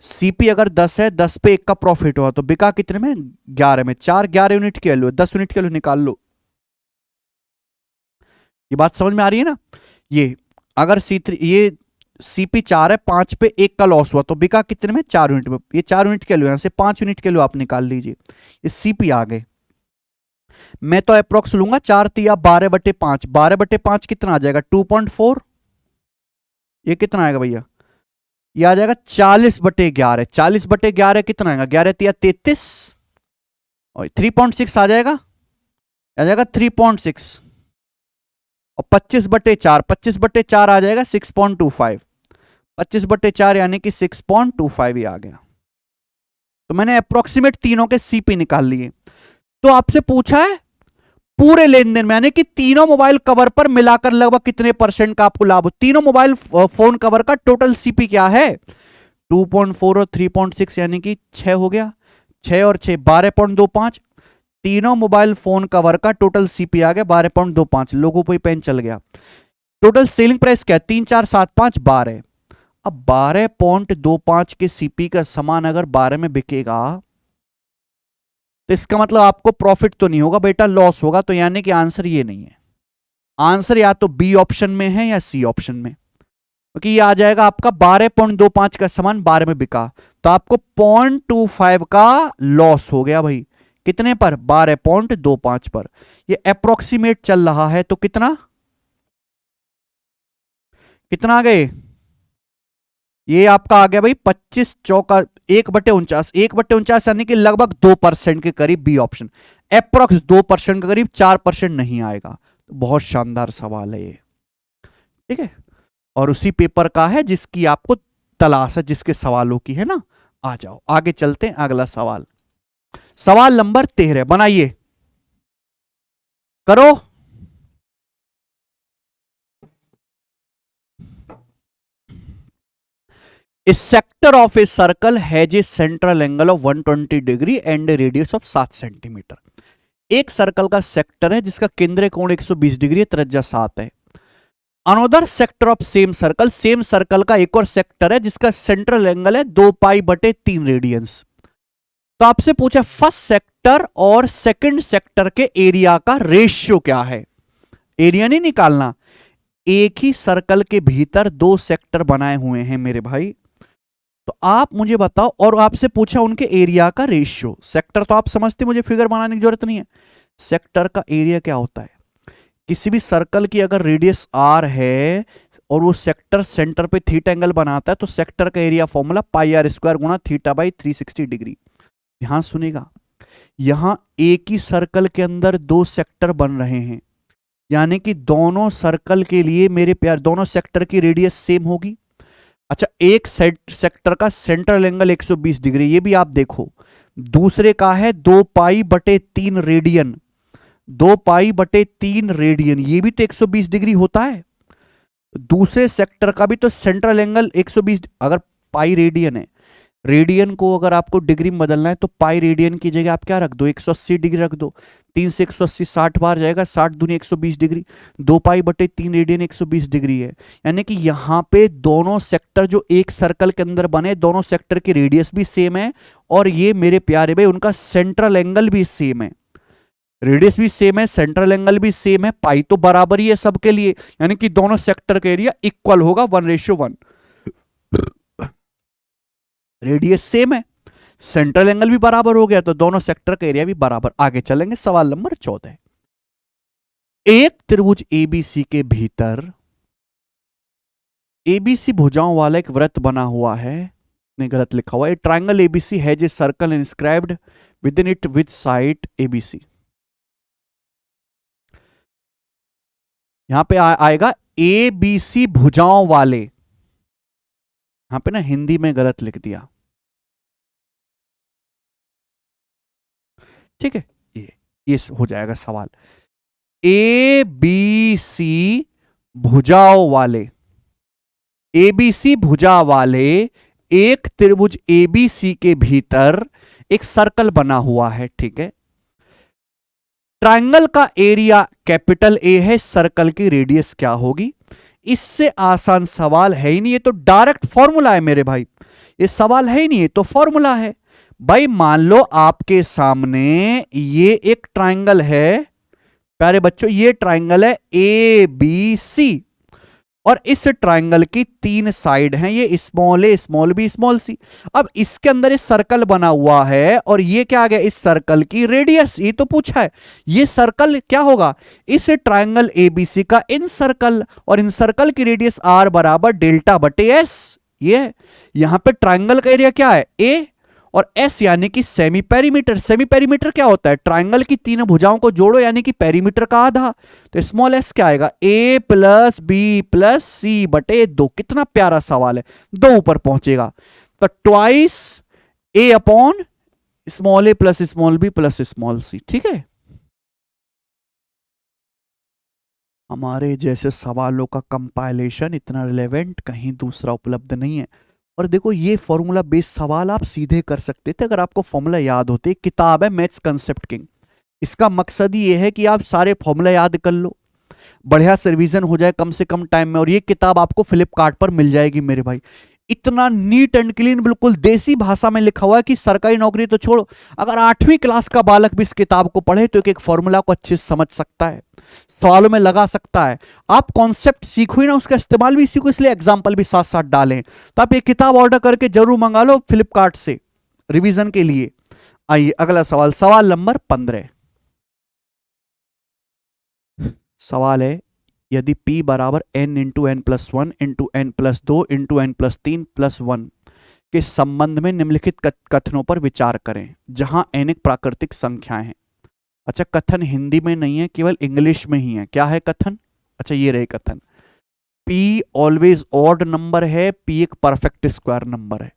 सीपी अगर 10 है, 10 पे 1 का प्रॉफिट हुआ तो बिका कितने में, 11 में, 4 11 यूनिट के वैल्यू, 10 यूनिट के वैल्यू निकाल लो। ये बात समझ में आ रही है ना? ये अगर C3 ये सीपी 4 है, 5 पे 1 का लॉस हुआ तो बिका कितने में, 4 यूनिट में। ये 4 यूनिट के लिए, यहां से 5 यूनिट के लिए आप निकाल लीजिए। ये सीपी आ गए। मैं तो अप्रोक्स लूंगा, 4 तिया 12/5, 12/5 कितना आ जाएगा, 2.4। ये कितना आएगा भैया, ये आ जाएगा 40/11। 40/11 कितना आएगा, 11 तिया 33, और 3.6 आ जाएगा, 3.6, और 25/4, 25/4 आ जाएगा 6.25, 25/4 यानी कि 6.25 ही आ गया। तो मैंने अप्रोक्सीमेट तीनों के सीपी निकाल लिए। तो आपसे पूछा है पूरे लेन देन में, यानी कि तीनों मोबाइल कवर पर मिलाकर लगभग कितने परसेंट का आपको लाभ हो। तीनों मोबाइल फोन कवर का टोटल सीपी क्या है, 2.4 और 3.6 यानी कि 6 हो गया, 6 और 6 12.25। तीनों मोबाइल फोन कवर का टोटल सीपी आ गया 12.25। लोगों पर पेन चल गया। टोटल सेलिंग प्राइस क्या है, 3 4 7 5 12। अब 12.25 के सीपी का सामान अगर 12 में बिकेगा तो इसका मतलब आपको प्रॉफिट तो नहीं होगा बेटा, लॉस होगा। तो यानी कि आंसर ये नहीं है, आंसर या तो बी ऑप्शन में है या सी ऑप्शन में, क्योंकि ये आ जाएगा आपका 12.25 का सामान 12 में बिका, तो आपको 0.25 का लॉस हो गया भाई। कितने पर, 12.25 पर। ये अप्रोक्सीमेट चल रहा है, तो कितना कितना आ गए, ये आपका आ गया भाई 25 चौका 1/49, 1/49 यानी कि लगभग 2% के करीब बी ऑप्शन। अप्रोक्स 2% के करीब, 4% नहीं आएगा। तो बहुत शानदार सवाल है ये, ठीक है, और उसी पेपर का है जिसकी आपको तलाश है, जिसके सवालों की है ना। आ जाओ आगे चलते हैं, अगला सवाल, सवाल नंबर 13 बनाइए। करो। A sector of a circle has a central angle of 120 degree and radius of 7 centimetre. एक सर्कल का सेक्टर है जिसका केंद्रीय कोण 120 डिग्री है, त्रिज्या 7 है। Another sector of same circle, same circle का एक और सेक्टर है जिसका सेंट्रल एंगल है 2 पाई बटे 3 रेडियंस। तो आपसे पूछा फर्स्ट सेक्टर और सेकंड सेक्टर के एरिया का रेशियो क्या है। एरिया नहीं निकालना, एक ही सर्कल के भीतर दो सेक्टर बनाए हुए हैं मेरे भाई, तो आप मुझे बताओ, और आपसे पूछा उनके एरिया का रेशियो। सेक्टर तो आप समझते, मुझे फिगर बनाने की जरूरत नहीं है। सेक्टर का एरिया क्या होता है, किसी भी सर्कल की अगर रेडियस आर है और वो सेक्टर सेंटर पे थीटा एंगल बनाता है तो सेक्टर का area formula pi R square गुणा थीटा बाई 360 डिग्री। ध्यान सुनेगा, यहां एक ही सर्कल के अंदर दो सेक्टर बन रहे हैं, यानी कि दोनों सर्कल के लिए मेरे प्यार दोनों सेक्टर की रेडियस सेम होगी। अच्छा, एक सेक्टर का सेंट्रल एंगल 120 डिग्री, ये भी आप देखो। दूसरे का है 2 पाई बटे 3 रेडियन, 2 पाई बटे 3 रेडियन, ये भी तो 120 डिग्री होता है। दूसरे सेक्टर का भी तो सेंट्रल एंगल 120, अगर पाई रेडियन है, रेडियन को अगर आपको डिग्री में बदलना है तो पाई रेडियन की जगह आप क्या रख दो, 180 डिग्री रख दो। 3 से 180 60 बार जाएगा, 60 दूनी 120 डिग्री, 2 पाई बटे 3 रेडियन 120 डिग्री है। यानी कि यहां पे दोनों सेक्टर जो एक सर्कल के अंदर बने, दोनों सेक्टर की रेडियस भी सेम है, और ये मेरे प्यारे भाई उनका सेंट्रल एंगल भी सेम है। रेडियस भी सेम है, सेंट्रल एंगल भी सेम है, पाई तो बराबर ही है सबके लिए, यानी कि दोनों सेक्टर का एरिया इक्वल होगा 1:1। रेडियस सेम है, सेंट्रल एंगल भी बराबर हो गया, तो दोनों सेक्टर का एरिया भी बराबर। आगे चलेंगे, सवाल नंबर 14। एक त्रिभुज एबीसी के भीतर एबीसी भुजाओं वाला एक वृत्त बना हुआ है, नहीं गलत लिखा हुआ है, triangle ABC has a circle inscribed with in it with side ABC. यहां पे आएगा एबीसी भुजाओं वाले, यहां पे ना हिंदी में गलत लिख दिया, ठीक है, ये हो जाएगा सवाल। ए बी सी भुजाओं वाले, एबीसी भुजा वाले एक त्रिभुज एबीसी के भीतर एक सर्कल बना हुआ है, ठीक है। ट्रायंगल का एरिया कैपिटल ए है, सर्कल की रेडियस क्या होगी। इससे आसान सवाल है ही नहीं, ये तो डायरेक्ट फॉर्मूला है मेरे भाई, ये सवाल है ही नहीं, ये तो फॉर्मूला है भाई। मान लो आपके सामने ये एक ट्रायंगल है प्यारे बच्चों, ये ट्रायंगल है ए बी सी, और इस ट्रायंगल की 3 साइड हैं, ये स्मॉल ए स्मॉल बी स्मॉल सी। अब इसके अंदर एक सर्कल बना हुआ है, और ये क्या आ गया, इस सर्कल की रेडियस, ये तो पूछा है। ये सर्कल क्या होगा, इस ट्रायंगल एबीसी का इन सर्कल, और इन सर्कल की रेडियस आर बराबर डेल्टा बटे एस। ये यहां पे ट्रायंगल का एरिया क्या है, ए, और एस यानी कि सेमी पेरीमीटर। सेमी पेरीमीटर क्या होता है, ट्रायंगल की तीनों भुजाओं को जोड़ो यानी कि पेरीमीटर का आधा। तो स्मॉल एस क्या आएगा, ए प्लस बी प्लस सी बटे 2। कितना प्यारा सवाल है, 2 ऊपर पहुंचेगा तो twice a upon small a plus small b plus small c, ठीक है। हमारे जैसे सवालों का कंपाइलेशन इतना रिलेवेंट कहीं दूसरा उपलब्ध नहीं है। और देखो, ये फॉर्मूला बेस्ड सवाल आप सीधे कर सकते थे अगर आपको फॉर्मूला याद होते। किताब है मैथ्स कंसेप्ट किंग, इसका मकसद ही ये है कि आप सारे फॉर्मूला याद कर लो, बढ़िया से रिवीजन हो जाए कम से कम टाइम में। और ये किताब आपको फ्लिपकार्ट पर मिल जाएगी मेरे भाई, इतना नीट एंड क्लीन, बिल्कुल देसी भाषा में लिखा हुआ है कि सरकारी नौकरी तो छोड़ो, अगर 8वीं क्लास का बालक भी इस किताब को पढ़े तो एक फॉर्मूला को अच्छे से समझ सकता है, सवालों में लगा सकता है। आप कॉन्सेप्ट सीखो ही ना, उसका इस्तेमाल भी सीखो, इसलिए एग्जाम्पल भी साथ साथ डालें। तो आप ये किताब ऑर्डर करके जरूर मंगा लो फ्लिपकार्ट से रिवीजन के लिए। आइए अगला सवाल, सवाल नंबर 15। सवाल है, यदि P बराबर n into n plus 1 into n plus 2 into n plus 3 plus 1 के संबंध में निम्नलिखित कथनों पर विचार करें, जहां n एक प्राकृतिक संख्याएं हैं। अच्छा, कथन हिंदी में नहीं है, केवल इंग्लिश में ही है। क्या है कथन, अच्छा ये रहे कथन, P ऑलवेज ऑड नंबर है, P एक परफेक्ट स्क्वायर नंबर है।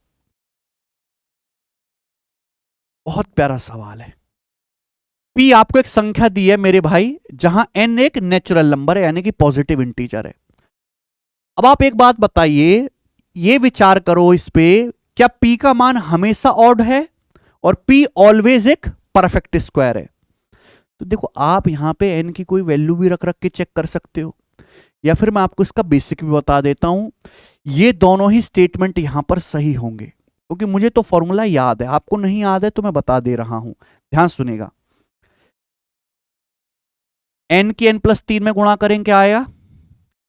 बहुत प्यारा सवाल है, पी आपको एक संख्या दी है मेरे भाई, जहां एन एक नेचुरल नंबर है यानी कि पॉजिटिव इंटीजर है। अब आप एक बात बताइए, ये विचार करो इस पे, क्या पी का मान हमेशा ऑड है और पी ऑलवेज एक परफेक्ट स्क्वायर है? तो देखो आप यहां पे एन की कोई वैल्यू भी रख रख के चेक कर सकते हो, या फिर मैं आपको इसका बेसिक भी बता देता हूं। ये दोनों ही स्टेटमेंट यहां पर सही होंगे, क्योंकि मुझे तो फॉर्मूला याद है, आपको नहीं याद है तो मैं बता दे रहा हूं, ध्यान सुनेगा। एन की एन प्लस 3 में गुणा करें क्या आया?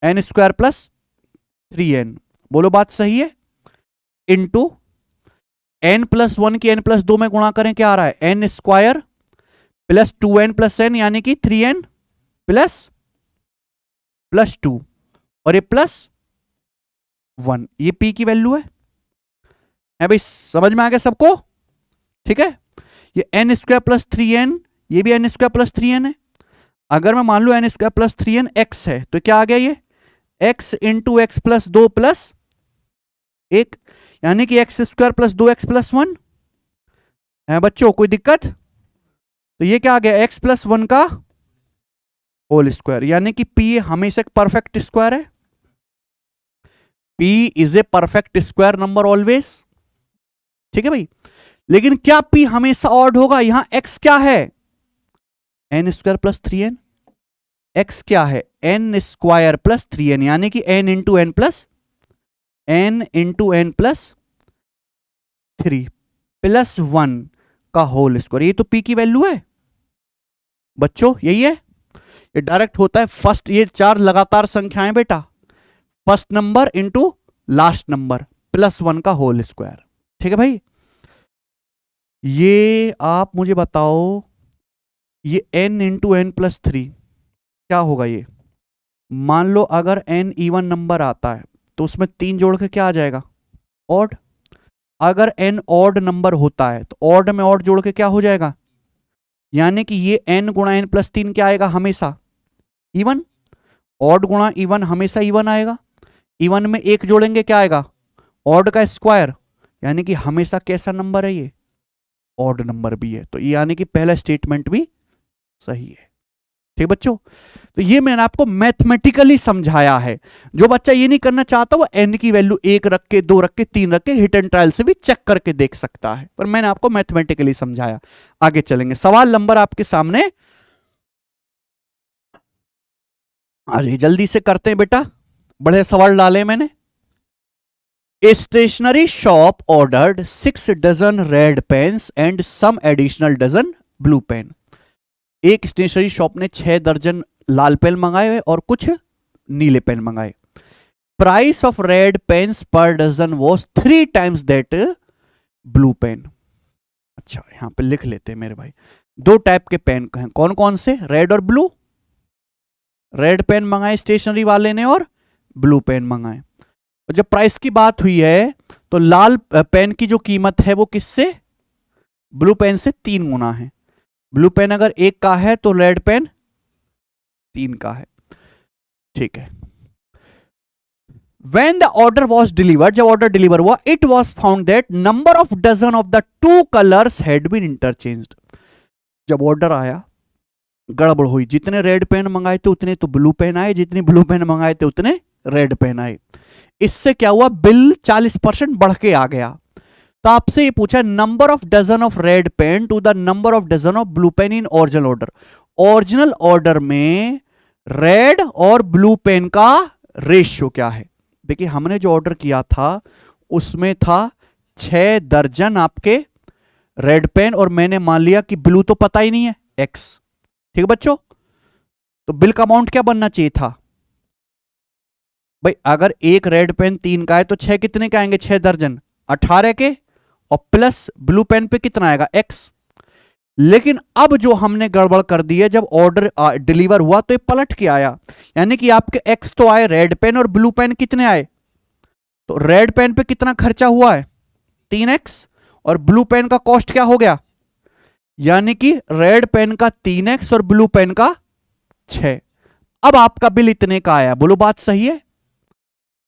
एन स्क्वायर प्लस 3n, बोलो बात सही है। इंटू एन प्लस 1 की एन प्लस 2 में गुणा करें क्या आ रहा है? N square plus 2n plus n यानी कि 3n प्लस 2 और ये प्लस 1, ये p की वैल्यू है भाई, समझ में आ गया सबको? ठीक है, ये एन स्क्वायर प्लस 3n, ये भी एन स्क्वायर प्लस 3n है। अगर मैं मान लू N square plus 3n x है, तो क्या आ गया ये? x into x plus 2 plus 1, यानी कि x square plus 2x plus 1 है बच्चों, कोई दिक्कत? तो ये क्या आ गया? x प्लस 1 का होल स्क्वायर, यानी कि p हमेशा एक परफेक्ट स्क्वायर है। p is a perfect square number always, ठीक है भाई। लेकिन क्या p हमेशा ऑड होगा? यहां x क्या है? n square plus 3n, x क्या है? n स्क्वायर प्लस 3n, यानी कि n into n plus n 3 plus 1 का होल स्क्वायर, ये तो p की वैल्यू है बच्चों, यही है। ये डायरेक्ट होता है फर्स्ट, ये 4 लगातार संख्याएं बेटा, first number into last number plus 1 का होल स्क्वायर, ठीक है भाई। ये आप मुझे बताओ, ये n इंटू एन प्लस 3 क्या होगा? ये मान लो अगर n इवन नंबर आता है तो उसमें 3 जोड़ के क्या आ जाएगा? ऑड। अगर n ऑड नंबर होता है तो ऑड में ऑड जोड़ के क्या हो जाएगा? यानी कि ये n गुणा n प्लस 3 क्या आएगा? हमेशा इवन। ऑड गुणा इवन हमेशा इवन आएगा। इवन में 1 जोड़ेंगे क्या आएगा? ऑड का स्क्वायर, यानी कि हमेशा कैसा नंबर है? ये ऑड नंबर भी है। तो यानी कि पहला स्टेटमेंट भी सही है, ठीक बच्चों। तो ये मैंने आपको मैथमेटिकली समझाया है। जो बच्चा ये नहीं करना चाहता वो n की वैल्यू 1 रख के, 2 रख के, 3 रख के हिट एंड ट्रायल से भी चेक करके देख सकता है, पर मैंने आपको मैथमेटिकली समझाया। आगे चलेंगे, सवाल नंबर आपके सामने, अरे जल्दी से करते हैं बेटा, बड़े सवाल डाले मैंने। A stationery shop ordered 6 dozen red pens and some additional dozen blue pen. एक स्टेशनरी शॉप ने 6 दर्जन लाल पेन मंगाए और कुछ नीले पेन मंगाए। Price of red pens per dozen was 3 times that blue pen. अच्छा यहां पे लिख लेते हैं मेरे भाई, 2 टाइप के पेन हैं, कौन कौन से? रेड और ब्लू। रेड पेन मंगाए स्टेशनरी वाले ने और ब्लू पेन मंगाए। और जब प्राइस की बात हुई है तो लाल पेन की जो कीमत है वो किससे? ब्लू पेन से 3 गुना है। ब्लू पेन अगर 1 का है तो रेड पेन 3 का है, ठीक है। When the order was delivered, जब ऑर्डर डिलीवर हुआ, it was found that number of dozen of the 2 colors had been interchanged. जब ऑर्डर आया गड़बड़ हुई, जितने रेड पेन मंगाए थे उतने तो ब्लू पेन आए, जितने ब्लू पेन मंगाए थे उतने रेड पेन आए। इससे क्या हुआ? बिल 40% बढ़ के आ गया। तो आपसे ये पूछा number of dozen of red pen to the number of dozen of blue pen in original order. Original order में रेड और ब्लू पेन का रेशियो क्या है? देखिए हमने जो ऑर्डर किया था उसमें था 6 दर्जन आपके रेड पेन, और मैंने मान लिया कि ब्लू तो पता ही नहीं है, x, ठीक है बच्चों। तो बिल का अमाउंट क्या बनना चाहिए था भाई? अगर एक रेड पेन 3 का है तो 6 कितने के आएंगे? 6 दर्जन 18 के, और प्लस ब्लू पेन पे कितना आएगा? x। लेकिन अब जो हमने गड़बड़ कर दी है, जब ऑर्डर डिलीवर हुआ तो ये पलट के आया, यानी कि आपके x तो आए रेड पेन और ब्लू पेन कितने आए? तो रेड पेन पे कितना खर्चा हुआ है? 3x, और ब्लू पेन का कॉस्ट क्या हो गया? यानी कि रेड पेन का 3x और ब्लू पेन का 6। अब आपका बिल इतने का आया, बोलो बात सही है।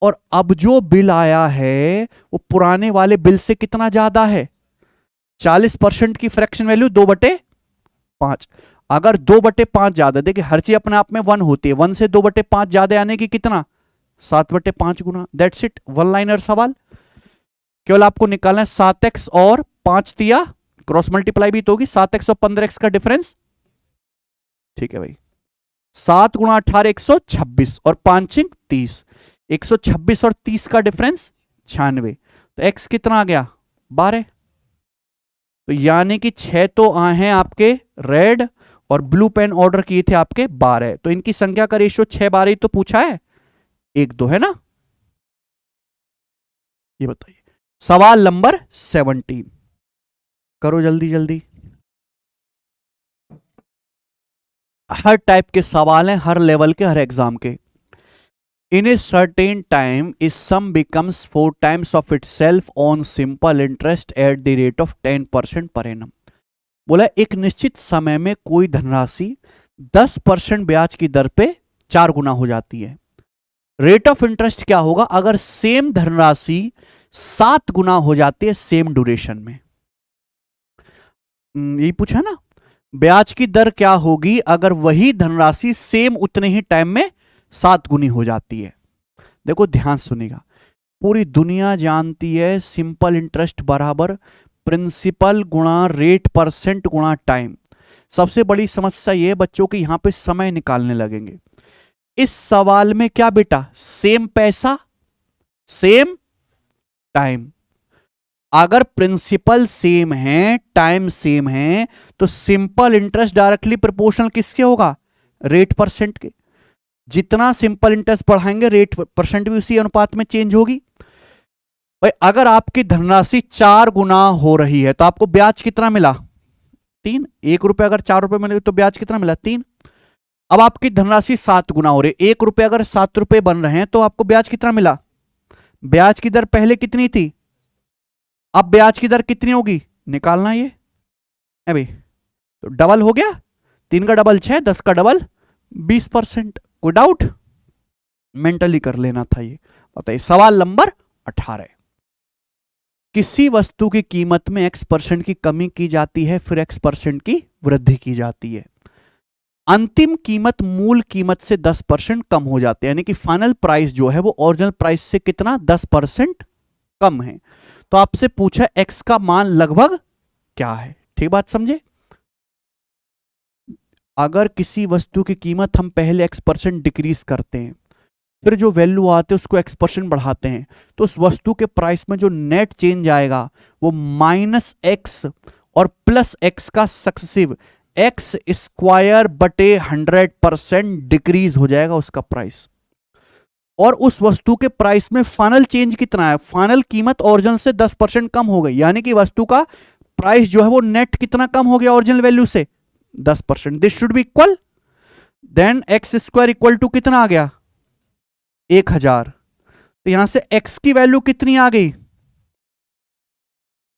और अब जो बिल आया है वो पुराने वाले बिल से कितना ज्यादा है? 40% की फ्रैक्शन वैल्यू 2/5। अगर 2/5 ज्यादा, देखिए हर चीज अपने आप में 1 होती है, 1 से 2/5 ज्यादा आने की कितना, 7/5 गुना। दैट्स इट, वन लाइनर सवाल। केवल आपको निकालना है 7x और 5 दिया, क्रॉस मल्टीप्लाई भी तो होगी, 7x और 15x का डिफरेंस। ठीक है भाई, 7 गुणा 18 126 और 5 30, 126 और 30 का डिफरेंस 96, तो x कितना आ गया 12। तो यानी कि 6 तो आए हैं आपके रेड और ब्लू पेन ऑर्डर किए थे आपके 12, तो इनकी संख्या का रेशियो 6/12 तो पूछा है, 1-2 है ना। ये बताइए सवाल नंबर 17, करो जल्दी जल्दी। हर टाइप के सवाल हैं, हर लेवल के, हर एग्जाम के। In a certain time is sum becomes 4 times of itself on simple interest at the rate of 10% per annum. बोला एक निश्चित समय में कोई धनराशि 10% ब्याज की दर पे 4 गुना हो जाती है। रेट ऑफ इंटरेस्ट क्या होगा अगर सेम धनराशि 7 गुना हो जाती है सेम ड्यूरेशन में। यही पूछा ना, ब्याज की दर क्या होगी अगर वही धनराशि सेम उतने ही टाइम में 7 गुनी हो जाती है। देखो ध्यान सुनिएगा, पूरी दुनिया जानती है सिंपल इंटरेस्ट बराबर प्रिंसिपल गुणा रेट परसेंट गुणा टाइम। सबसे बड़ी समस्या यह बच्चों की यहां पे समय निकालने लगेंगे। इस सवाल में क्या बेटा, सेम पैसा सेम टाइम। अगर प्रिंसिपल सेम है टाइम सेम है तो सिंपल इंटरेस्ट डायरेक्टली प्रोपोर्शनल किसके होगा, रेट परसेंट के। जितना सिंपल इंटरेस्ट बढ़ाएंगे रेट परसेंट भी उसी अनुपात में चेंज होगी। भाई अगर आपकी धनराशि 4 गुना हो रही है तो आपको ब्याज कितना मिला, 3। 1 रुपए अगर 4 रुपए मिले तो ब्याज कितना मिला, 3। अब आपकी धनराशि 7 गुना हो रही है, 1 रुपए अगर 7 रुपए बन रहे हैं तो आपको ब्याज कितना मिला, ब्याज की दर पहले कितनी थी, अब ब्याज की दर कितनी होगी निकालना ये है भाई। तो डबल हो गया, 3 का डबल 6, 10 का डबल 20%। कोई डाउट, मेंटली कर लेना था ये। बताइए सवाल नंबर 18, किसी वस्तु की कीमत में x% की कमी की जाती है फिर x% की वृद्धि की जाती है। अंतिम कीमत मूल कीमत से 10% कम हो जाती है, यानी कि फाइनल प्राइस जो है वो ओरिजिनल प्राइस से कितना 10% कम है। तो आपसे पूछा x का मान लगभग क्या है, ठीक बात समझे। अगर किसी वस्तु की कीमत हम पहले x% डिक्रीज करते हैं फिर जो वैल्यू आते हैं उसको x% बढ़ाते हैं तो उस वस्तु के प्राइस में जो नेट चेंज आएगा वो -x और +x का सक्सेसिव x² / 100% डिक्रीज हो जाएगा उसका प्राइस। और उस वस्तु के प्राइस में फाइनल चेंज कितना है, फाइनल कीमत ओरिजिनल से 10% कम हो गई, यानी कि वस्तु का प्राइस जो है वो नेट कितना कम हो गया ओरिजिनल वैल्यू से 10%। This should be equal, then x² equal to कितना आ गया 1000। तो यहां से x की वैल्यू कितनी आ गई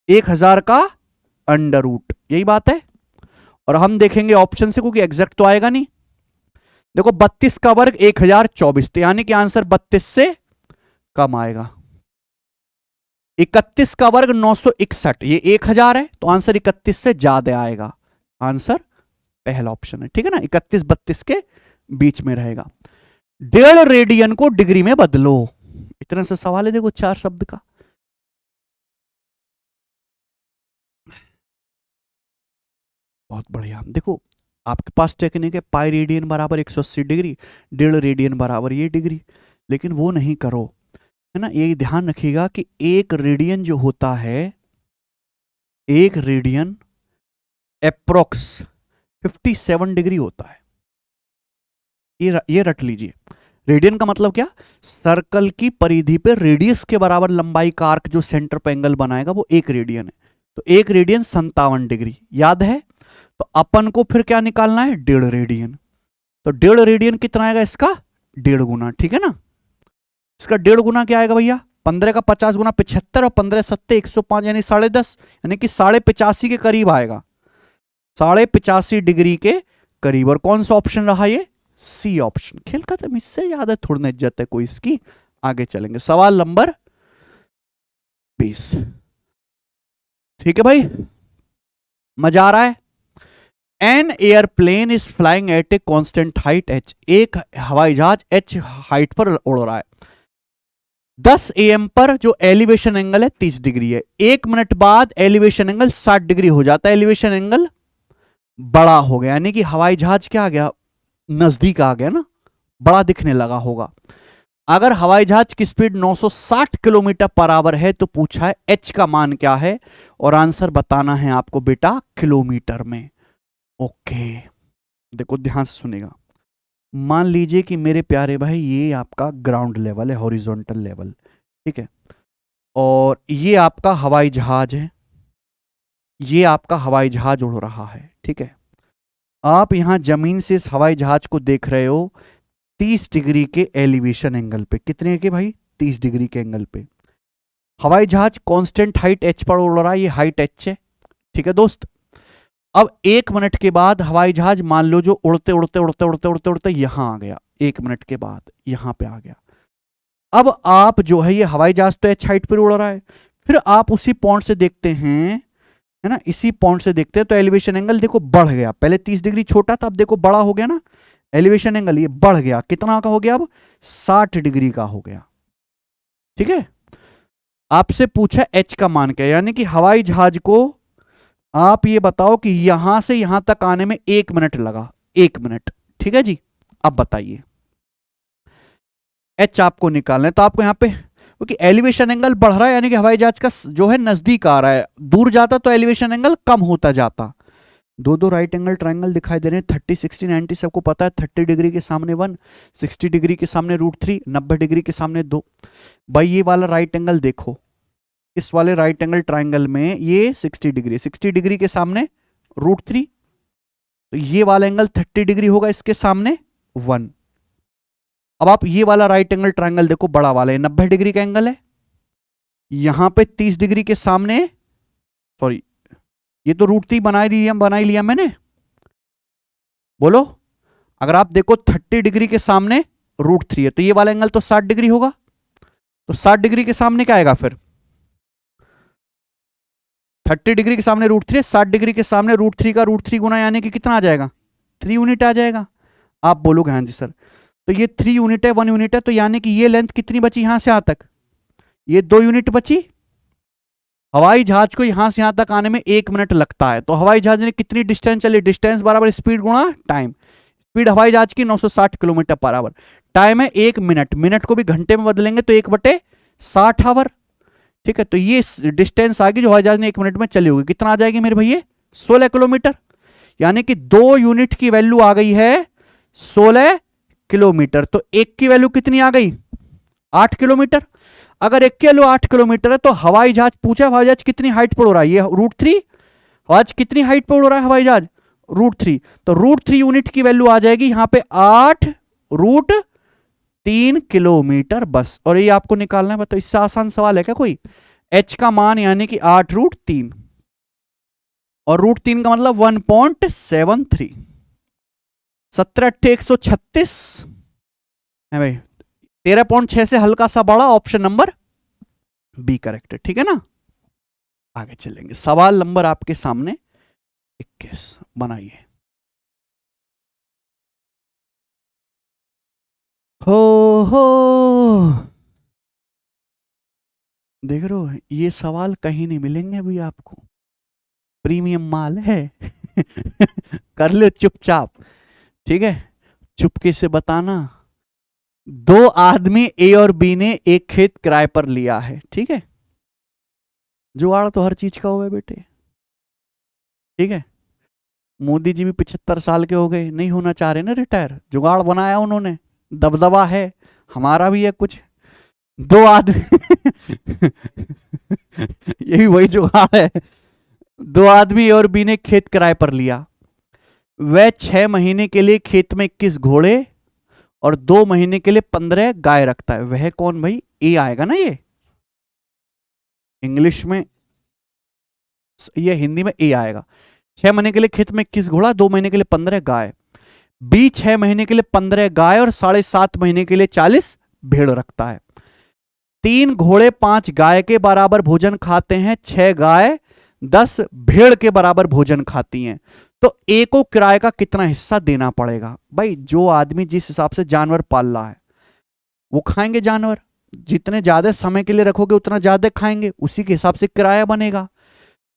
1000 का अंडर रूट, यही बात है। और हम देखेंगे ऑप्शन से क्योंकि एग्जैक्ट तो आएगा नहीं। देखो 32 का वर्ग 1024, तो यानी कि आंसर 32 से कम आएगा। 31 का वर्ग 961, ये 1000 है तो आंसर 31 से ज्यादा आएगा। आंसर पहला ऑप्शन है, ठीक है ना, 31 32 के बीच में रहेगा। 1.5 रेडियन को डिग्री में बदलो, इतना सा सवाल है देखो 4 शब्द का। बहुत बढ़िया, देखो आपके पास टेक्निक है पाई रेडियन बराबर 180 डिग्री, 1.5 रेडियन बराबर ये डिग्री, लेकिन वो नहीं करो, है ना। ये ध्यान रखिएगा कि 1 रेडियन जो होता है, 1 रेडियन अप्रोक्स 57 डिग्री होता है। ये रट लीजिए। रेडियन का मतलब क्या, सर्कल की परिधि पे रेडियस के बराबर लंबाई का आर्क जो सेंटर पे एंगल बनाएगा वो 1 रेडियन है। तो 1 रेडियन 57 डिग्री, याद है। तो अपन को फिर क्या निकालना है 1.5 रेडियन। तो 1.5 रेडियन कितना आएगा इसका 1.5 गुना, ठीक है ना। इसका 1.5 गुना क्या आएगा भैया, 15 का 50 गुना 75 और 15 7 105 यानी 10.5, यानी कि 85 के करीब आएगा, 85 डिग्री के करीब। और कौन सा ऑप्शन रहा ये, सी ऑप्शन। खेल खत्म, इससे ज्यादा थोड़ी ना इज्जत है कोई इसकी। आगे चलेंगे सवाल नंबर 20, ठीक है भाई, मजा आ रहा है। An airplane is flying eight a constant height h, एक हवाई जहाज h हाइट पर उड़ रहा है। 10 AM पर जो एलिवेशन एंगल है 30 डिग्री है, 1 मिनट बाद एलिवेशन एंगल 60 डिग्री हो जाता है, एलिवेशन एंगल बड़ा हो गया, यानी कि हवाई जहाज क्या आ गया, नजदीक आ गया ना, बड़ा दिखने लगा होगा। अगर हवाई जहाज की स्पीड 960 किलोमीटर पर आवर है तो पूछा है h का मान क्या है, और आंसर बताना है आपको बेटा किलोमीटर में। ओके, देखो ध्यान से सुनेगा। मान लीजिए कि मेरे प्यारे भाई ये आपका ग्राउंड लेवल है, हॉरिजॉन्टल लेवल, ठीक है, और ये आपका हवाई जहाज है, ये आपका हवाई जहाज उड़ रहा है, ठीक है। आप यहां जमीन से इस हवाई जहाज को देख रहे हो 30 डिग्री के एलिवेशन एंगल पे। कितने के भाई? 30 डिग्री के एंगल पे। हवाई जहाज कांस्टेंट हाइट h पर उड़ रहा है, ये हाइट h है, ठीक है दोस्त। अब 1 मिनट के बाद हवाई जहाज मान लो जो उड़ते उड़ते उड़ते उड़ते उड़ते उड़ते यहां आ गया, 1 मिनट के बाद यहां पे आ गया। अब आप जो है ये हवाई जहाज तो h हाइट पर उड़ रहा है, फिर आप उसी पॉइंट से देखते हैं, है ना, इसी पॉइंट से देखते हैं तो एलिवेशन एंगल देखो बढ़ गया। पहले 30 डिग्री छोटा था, अब देखो बड़ा हो गया ना एलिवेशन एंगल, ये बढ़ गया, कितना का हो गया अब? 60 डिग्री का हो गया, ठीक है। आपसे पूछा h का मान क्या है, यानी कि हवाई जहाज को आप ये बताओ कि यहां से यहां तक आने में 1 मिनट लगा, 1 मिनट, ठीक है जी। अब बताइए h आपको निकालना है, तो आपको यहां पे क्योंकि एलिवेशन एंगल बढ़ रहा है यानी कि हवाई जहाज का जो है नजदीक आ रहा है, दूर जाता तो एलिवेशन एंगल कम होता जाता। दो राइट एंगल ट्रायंगल दिखाई दे रहे हैं, 30 60 90 सबको पता है, 30 डिग्री के सामने 1, 60 डिग्री के सामने √3, 90 डिग्री के सामने 2। भाई ये वाला राइट एंगल देखो, इस वाले राइट एंगल ट्रायंगल में ये 60 डिग्री, 60 डिग्री के सामने √3, तो ये वाला एंगल 30 डिग्री होगा इसके सामने 1। अब आप ये वाला राइट एंगल ट्रायंगल देखो, बड़ा वाला है, 90 डिग्री का एंगल है, यहां पे 30 डिग्री के सामने, सॉरी ये तो √3 बना ही लिया मैंने, बोलो। अगर आप देखो 30 डिग्री के सामने √3 है तो ये वाला एंगल तो 60 डिग्री होगा, तो 60 डिग्री के सामने क्या आएगा फिर? 30 डिग्री के सामने √3, 60 डिग्री के सामने √3 का √3 गुना, यानी कि कितना आ जाएगा? 3 यूनिट आ जाएगा। आप बोलोगे हाँ जी सर, तो ये 3 यूनिट है, 1 यूनिट है, तो यानी कि ये लेंथ कितनी बची यहां से यहां तक? ये 2 यूनिट बची। हवाई जहाज को यहां से यहां तक आने में 1 मिनट लगता है, तो हवाई जहाज ने कितनी डिस्टेंस चली? डिस्टेंस बराबर स्पीड गुणा टाइम। स्पीड हवाई जहाज की 960 किलोमीटर पर आवर, टाइम है 1 मिनट, मिनट को भी घंटे में बदलेंगे तो 1/60 आवर, ठीक है। तो ये डिस्टेंस आ गई जो हवाई जहाज ने 1 मिनट में चली होगी, कितना आ जाएगी मेरे भैया? 16 किलोमीटर, यानी कि 2 यूनिट की वैल्यू आ गई है 16 किलोमीटर। तो एक की वैल्यू कितनी आ गई? 8 किलोमीटर। अगर एक की वैल्यू 8 किलोमीटर है तो हवाई जहाज पूछा, हवाई जहाज कितनी हाइट पर उड़ रहा है? ये √3, हवाई कितनी हाइट पर उड़ रहा है हवाई जहाज? √3, तो √3 यूनिट की वैल्यू आ जाएगी यहां पे 8√3 किलोमीटर बस। और ये आपको निकालना है, बताओ इससे आसान सवाल है क्या कोई? h का मान यानी कि 8√3, और √3 का मतलब 1.73, 17 8 136 है भाई, 13.6 से हल्का सा बड़ा, ऑप्शन नंबर बी करेक्ट है, ठीक है ना। आगे चलेंगे, सवाल नंबर आपके सामने 21 बनाइए। हो देख रहे हो, ये सवाल कहीं नहीं मिलेंगे अभी आपको, प्रीमियम माल है। कर लो चुपचाप, ठीक है, चुपके से बताना। 2 आदमी ए और बी ने एक खेत किराए पर लिया है, ठीक है। जुगाड़ तो हर चीज का हुआ है बेटे, ठीक है। मोदी जी भी 75 साल के हो गए, नहीं होना चाह रहे ना रिटायर, जुगाड़ बनाया उन्होंने, दबदबा है, हमारा भी है कुछ। 2 आदमी ये भी वही जुगाड़ है। 2 आदमी ए और बी ने खेत किराए पर लिया, वह 6 महीने के लिए खेत में 21 घोड़े और 2 महीने के लिए 15 गाय रखता है। वह कौन भाई? ए आएगा ना, ये इंग्लिश में, ये हिंदी में ए आएगा। 6 महीने के लिए खेत में 21 घोड़ा, 2 महीने के लिए 15 गाय। बी 6 महीने के लिए 15 गाय और 7.5 महीने के लिए 40 भेड़ रखता है। 3 घोड़े 5 गाय के बराबर भोजन खाते हैं, 6 गाय 10 भेड़ के बराबर भोजन खाती हैं, तो ए को किराए का कितना हिस्सा देना पड़ेगा? भाई जो आदमी जिस हिसाब से जानवर पाल रहा है वो खाएंगे जानवर, जितने ज्यादा समय के लिए रखोगे उतना ज्यादा खाएंगे, उसी के हिसाब से किराया बनेगा।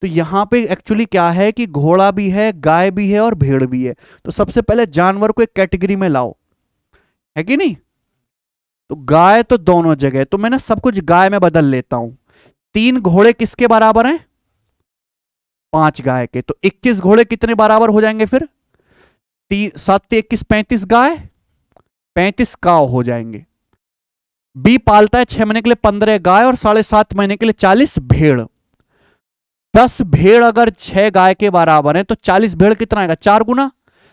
तो यहां पे एक्चुअली क्या है कि घोड़ा भी है, गाय भी है और भेड़ भी है। तो सबसे पहले जानवर को एक कैटेगरी में लाओ, है कि नहीं? तो गाय तो दोनों जगह, तो मैं ना सब कुछ गाय में बदल लेता हूं। 3 घोड़े किसके बराबर हैं? 5 गाय के। तो 21 घोड़े कितने बराबर हो जाएंगे फिर? 7 21 35 गाय, 35 काव हो जाएंगे। बी पालता है 6 महीने के लिए 15 गाय और 7.5 महीने के लिए 40 भेड़। 10 भेड़ अगर 6 गाय के बराबर है तो 40 भेड़ कितना आएगा? 4 गुना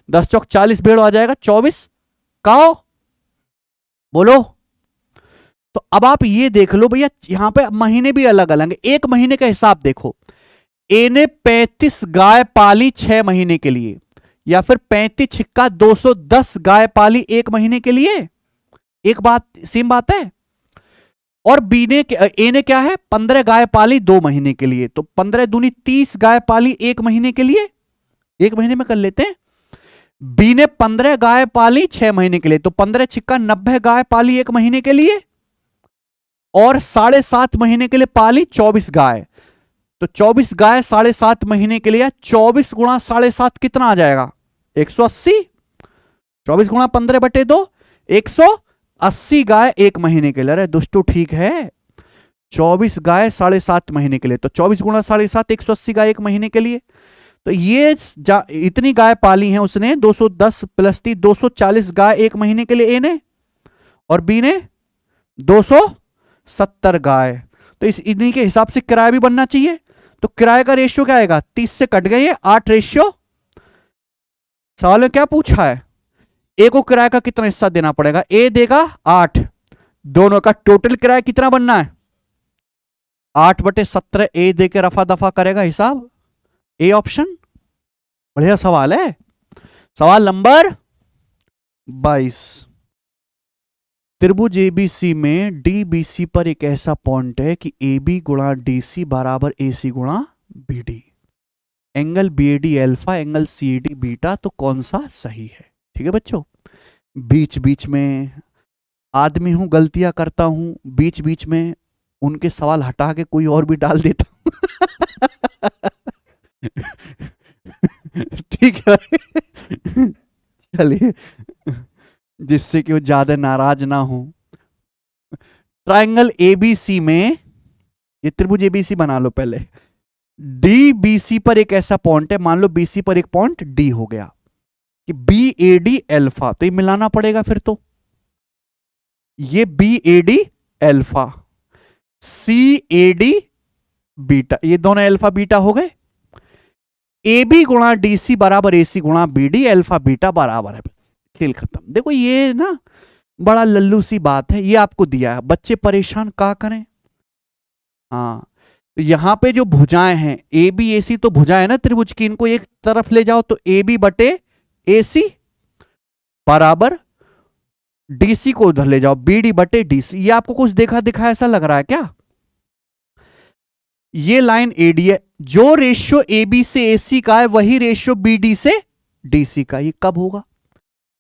10 चौक 40 भेड़ आ जाएगा 24 काव। बोलो। तो अब आप ये देख लो भैया, यहां पे महीने भी अलग अलग है। एक महीने का हिसाब देखो, ए ने 35 गाय पाली 6 महीने के लिए, या फिर 35 छिक्का 210 गाय पाली 1 महीने के लिए। एक बात, सेम बात है। और बी ने, ए ने क्या है, 15 गाय पाली 2 महीने के लिए, तो 15 दूनी 30 गाय पाली 1 महीने के लिए। 1 महीने में कर लेते हैं। बी ने 15 गाय पाली 6 महीने के लिए, तो 15 छिक्का 90 गाय पाली 1 महीने के लिए, और 7.5 महीने के लिए पाली 24 गाय। तो 24 गाय 7.5 महीने के लिए, 24 गुणा 7.5 कितना आ जाएगा? 180। 24 गुणा 15/2 180 गाय 1 महीने के लिए। अरे दोस्तों ठीक है, 24 गाय 7.5 महीने के लिए, तो 24 गुणा 7.5 180 गाय 1 महीने के लिए। तो ये इतनी गाय पाली हैं उसने, 210 प्लस 3 240 गाय 1 महीने के लिए ए ने, और बी ने 270 गाय। तो इस इतनी के हिसाब से किराया भी बनना चाहिए। तो किराए का रेशियो क्या आएगा? 30 से कट गए 8 रेशियो। सवाल में क्या पूछा है? ए को किराए का कितना हिस्सा देना पड़ेगा? ए देगा 8, दोनों का टोटल किराया कितना बनना है? 8/17 ए दे के रफा दफा करेगा हिसाब। A option. बढ़िया सवाल है। सवाल नंबर 22, त्रिभुज एबीसी में डीबीसी पर एक ऐसा पॉइंट है कि AB गुणा डीसी बराबर AC गुणा BD। Angle BAD alpha, angle CAD beta, तो कौन सा सही है? ठीक है बच्चों, बीच बीच में आदमी हूं, गलतियां करता हूं, बीच बीच में उनके सवाल हटा के कोई और भी डाल देता हूं। ठीक है, चलिए, जिससे कि वो ज्यादा नाराज ना हो। ट्रायंगल एबीसी में, ये त्रिभुज एबीसी बना लो पहले। डीबीसी पर एक ऐसा पॉइंट है, मान लो बीसी पर एक पॉइंट डी हो गया कि BAD अल्फा, तो ये मिलाना पड़ेगा फिर। तो ये BAD अल्फा, CAD बीटा, ये दोनों अल्फा बीटा हो गए। AB गुणा DC बराबर AC गुणा BD, अल्फा बीटा बराबर है। खेल खत्म। देखो ये ना बड़ा लल्लू सी बात है, ये आपको दिया है, बच्चे परेशान क्या करें। हाँ, तो यहां पे जो भुजाएं हैं ABAC, तो भुजाएं ना त्रिभुज की, इनको एक तरफ ले जाओ तो AB/AC बराबर DC को उधर ले जाओ BD/DC। ये आपको कुछ देखा दिखा ऐसा लग रहा है क्या? ये लाइन AD है, जो रेशियो AB से AC का है वही रेशियो BD से DC का। ये कब होगा?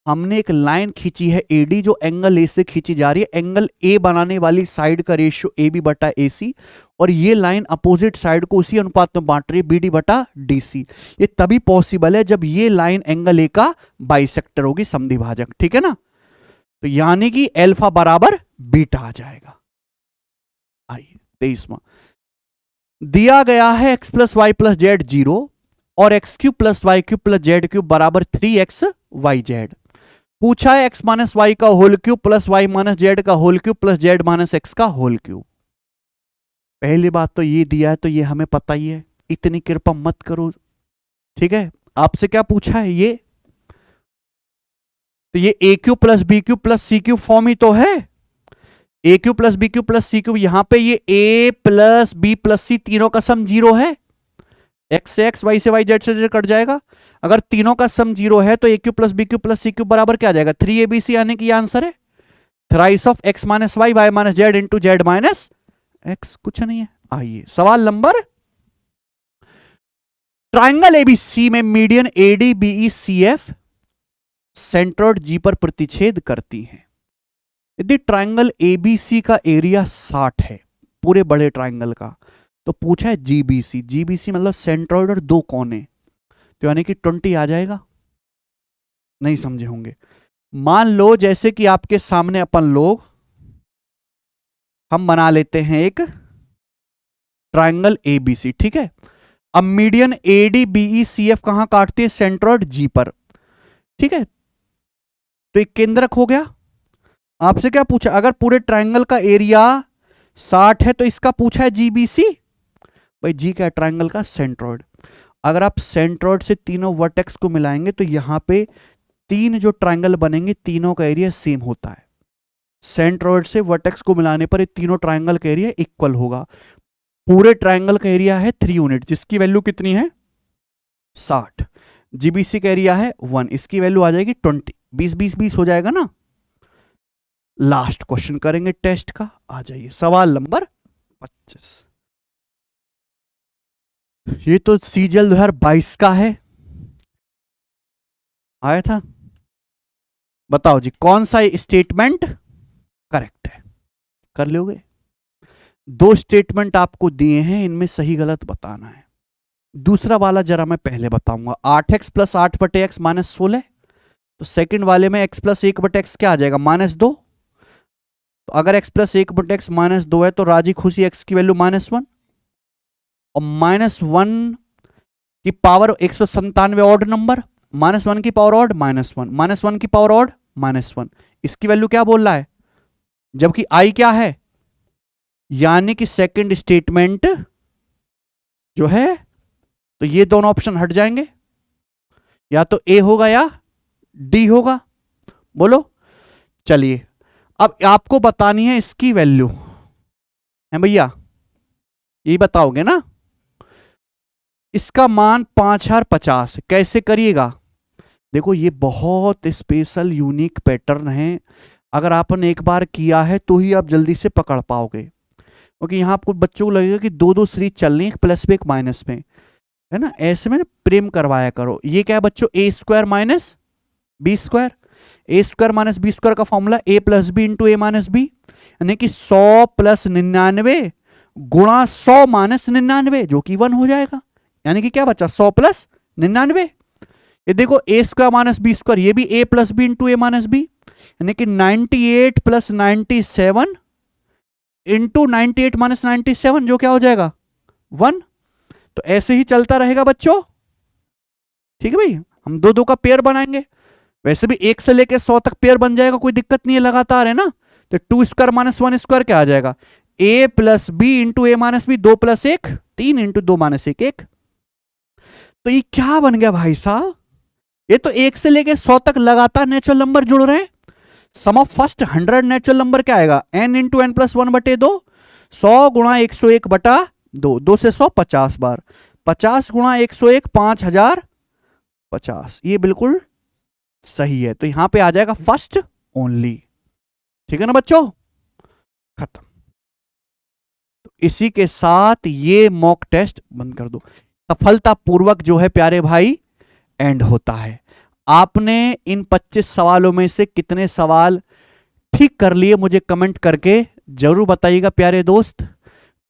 हमने एक लाइन खींची है AD जो एंगल A से खींची जा रही है, एंगल A बनाने वाली साइड का रेशियो AB/AC, और ये लाइन अपोजिट साइड को उसी अनुपात में बांट रही है BD/DC। ये तभी पॉसिबल है जब ये लाइन एंगल A का बाइसेक्टर होगी, समद्विभाजक। ठीक है ना? तो यानी कि अल्फा बराबर बीटा आ जाएगा। आइए 23वां, दिया गया है x + y + z 0 और x³ + y³ + z³ बराबर 3xyz। पूछा है x - y का whole cube plus y - z का whole cube plus z - x का होल क्यूब। पहली बात तो ये दिया है तो ये हमें पता ही है, इतनी कृपा मत करो। ठीक है, आपसे क्या पूछा है ये? तो ये a³ + b³ + c³ फॉर्म ही तो है। a³ + b³ + c³, यहां पे ये a + b + c तीनों का सम 0 है। x से x, y से y, z से z कट जाएगा। अगर तीनों का सम 0 है तो a³ + b³ + c³ बराबर क्या आ जाएगा? 3abc, यानी कि आंसर है thrice of x - y, y - z into z - x। कुछ नहीं है। आइए सवाल नंबर ट्राइंगल एबीसी में median AD BE CF centroid G पर प्रतिच्छेद करती हैं। यदि ट्राइंगल एबीसी का एरिया 60 है पूरे बड़े ट्राइंगल का, तो पूछा है जीबीसी। जीबीसी मतलब सेंट्रोइड और दो कोने, तो यानी कि 20 आ जाएगा। नहीं समझे होंगे। मान लो जैसे कि आपके सामने अपन लोग हम बना लेते हैं एक ट्राइंगल एबीसी, ठीक है। अब मीडियन एडी बीई सीएफ कहां काटती है? सेंट्रोइड जी पर, ठीक है। तो एक केंद्रक हो गया। आपसे क्या पूछा? अगर पूरे ट्राइंगल का एरिया 60 है तो इसका पूछा है जीबीसी। भाई जी क्या है? ट्राइंगल का सेंट्रोइड। अगर आप सेंट्रोइड से तीनों वर्टेक्स को मिलाएंगे तो यहां पे तीन जो ट्राइंगल बनेंगे तीनों का एरिया सेम होता है। सेंट्रोइड से वर्टेक्स को मिलाने पर ये तीनों ट्राइंगल का एरिया इक्वल होगा। पूरे ट्राइंगल का एरिया है 3 यूनिट, जिसकी वैल्यू कितनी है? 60। जीबीसी का एरिया है 1, इसकी वैल्यू आ जाएगी 20। 20 20 20 हो जाएगा ना। लास्ट क्वेश्चन करेंगे टेस्ट का। आ जाइए सवाल नंबर 25। ये तो सीजीएल 2022 का है, आया था। बताओ जी कौन सा स्टेटमेंट करेक्ट है? कर लोगे? 2 स्टेटमेंट आपको दिए हैं, इनमें सही गलत बताना है। दूसरा वाला जरा मैं पहले बताऊंगा। 8x plus 8/x minus 16। तो सेकंड वाले में x प्लस 1/x क्या आ जाएगा? -2। तो अगर x प्लस 1/x -2 है तो राजी खुशी x की वैल्यू -1, और -1 की पावर 197 ऑड नंबर, -1 की पावर ऑड -1, -1 की पावर ऑड -1। इसकी वैल्यू क्या बोल रहा है? जबकि i क्या है, यानी कि सेकंड स्टेटमेंट जो है, तो ये दोनों ऑप्शन हट जाएंगे, या तो ए होगा या डी होगा। बोलो। चलिए अब आपको बतानी है इसकी वैल्यू है भैया, ये बताओगे ना। इसका मान 5050 कैसे करिएगा? देखो ये बहुत स्पेशल यूनिक पैटर्न है। अगर आपने एक बार किया है तो ही आप जल्दी से पकड़ पाओगे, क्योंकि यहां आपको बच्चों को लगेगा कि 2 सीरीज चल रही है, प्लस में एक माइनस में, है ना। ऐसे में प्रेम करवाया करो। ये क्या है बच्चों? ए स्क्वायर माइनस बी स्क्वायर। ए स्क्वायर माइनस बी स्क्वायर का formula A plus B into A minus B, यानी कि 100 प्लस 99 गुणा 100 माइनस 99, जो कि 1 हो जाएगा। यानी कि क्या बचा? 100 प्लस 99। ये देखो ए स्क्वायर माइनस बी स्क्वायर, ये भी ए plus B into A minus B, यानी कि 98 प्लस 97 इंटू 98 माइनस 97, जो क्या हो जाएगा? 1। तो ऐसे ही चलता रहेगा बच्चों, ठीक है भाई। हम 2 का पेयर बनाएंगे, वैसे भी 1 से लेके 100 तक पेयर बन जाएगा, कोई दिक्कत नहीं है, लगातार है ना। तो 2 स्क्वायर माइनस 1 स्क्वायर क्या आ जाएगा? A plus B into A minus B, 2 plus 1 3 into 2 minus 1 1। तो ये क्या बन गया भाई साहब? ये तो 1 से लेके 100 तक लगातार नेचुरल नंबर जुड़ रहे हैं। सम ऑफ फर्स्ट 100 नेचुरल नंबर क्या आएगा? n इंटू एन प्लस 1/2, 100 गुणा 101/2, 2 से 100 50 बार, 50 गुणा 101 5050। ये बिल्कुल सही है, तो यहां पे आ जाएगा फर्स्ट ओनली। ठीक है ना बच्चों? खत्म। तो इसी के साथ ये मॉक टेस्ट बंद कर दो। सफलतापूर्वक जो है प्यारे भाई एंड होता है। आपने इन 25 सवालों में से कितने सवाल ठीक कर लिए मुझे कमेंट करके जरूर बताइएगा प्यारे दोस्त।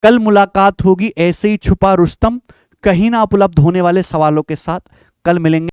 कल मुलाकात होगी ऐसे ही छुपा रुस्तम कहीं ना उपलब्ध होने वाले सवालों के साथ। कल मिलेंगे।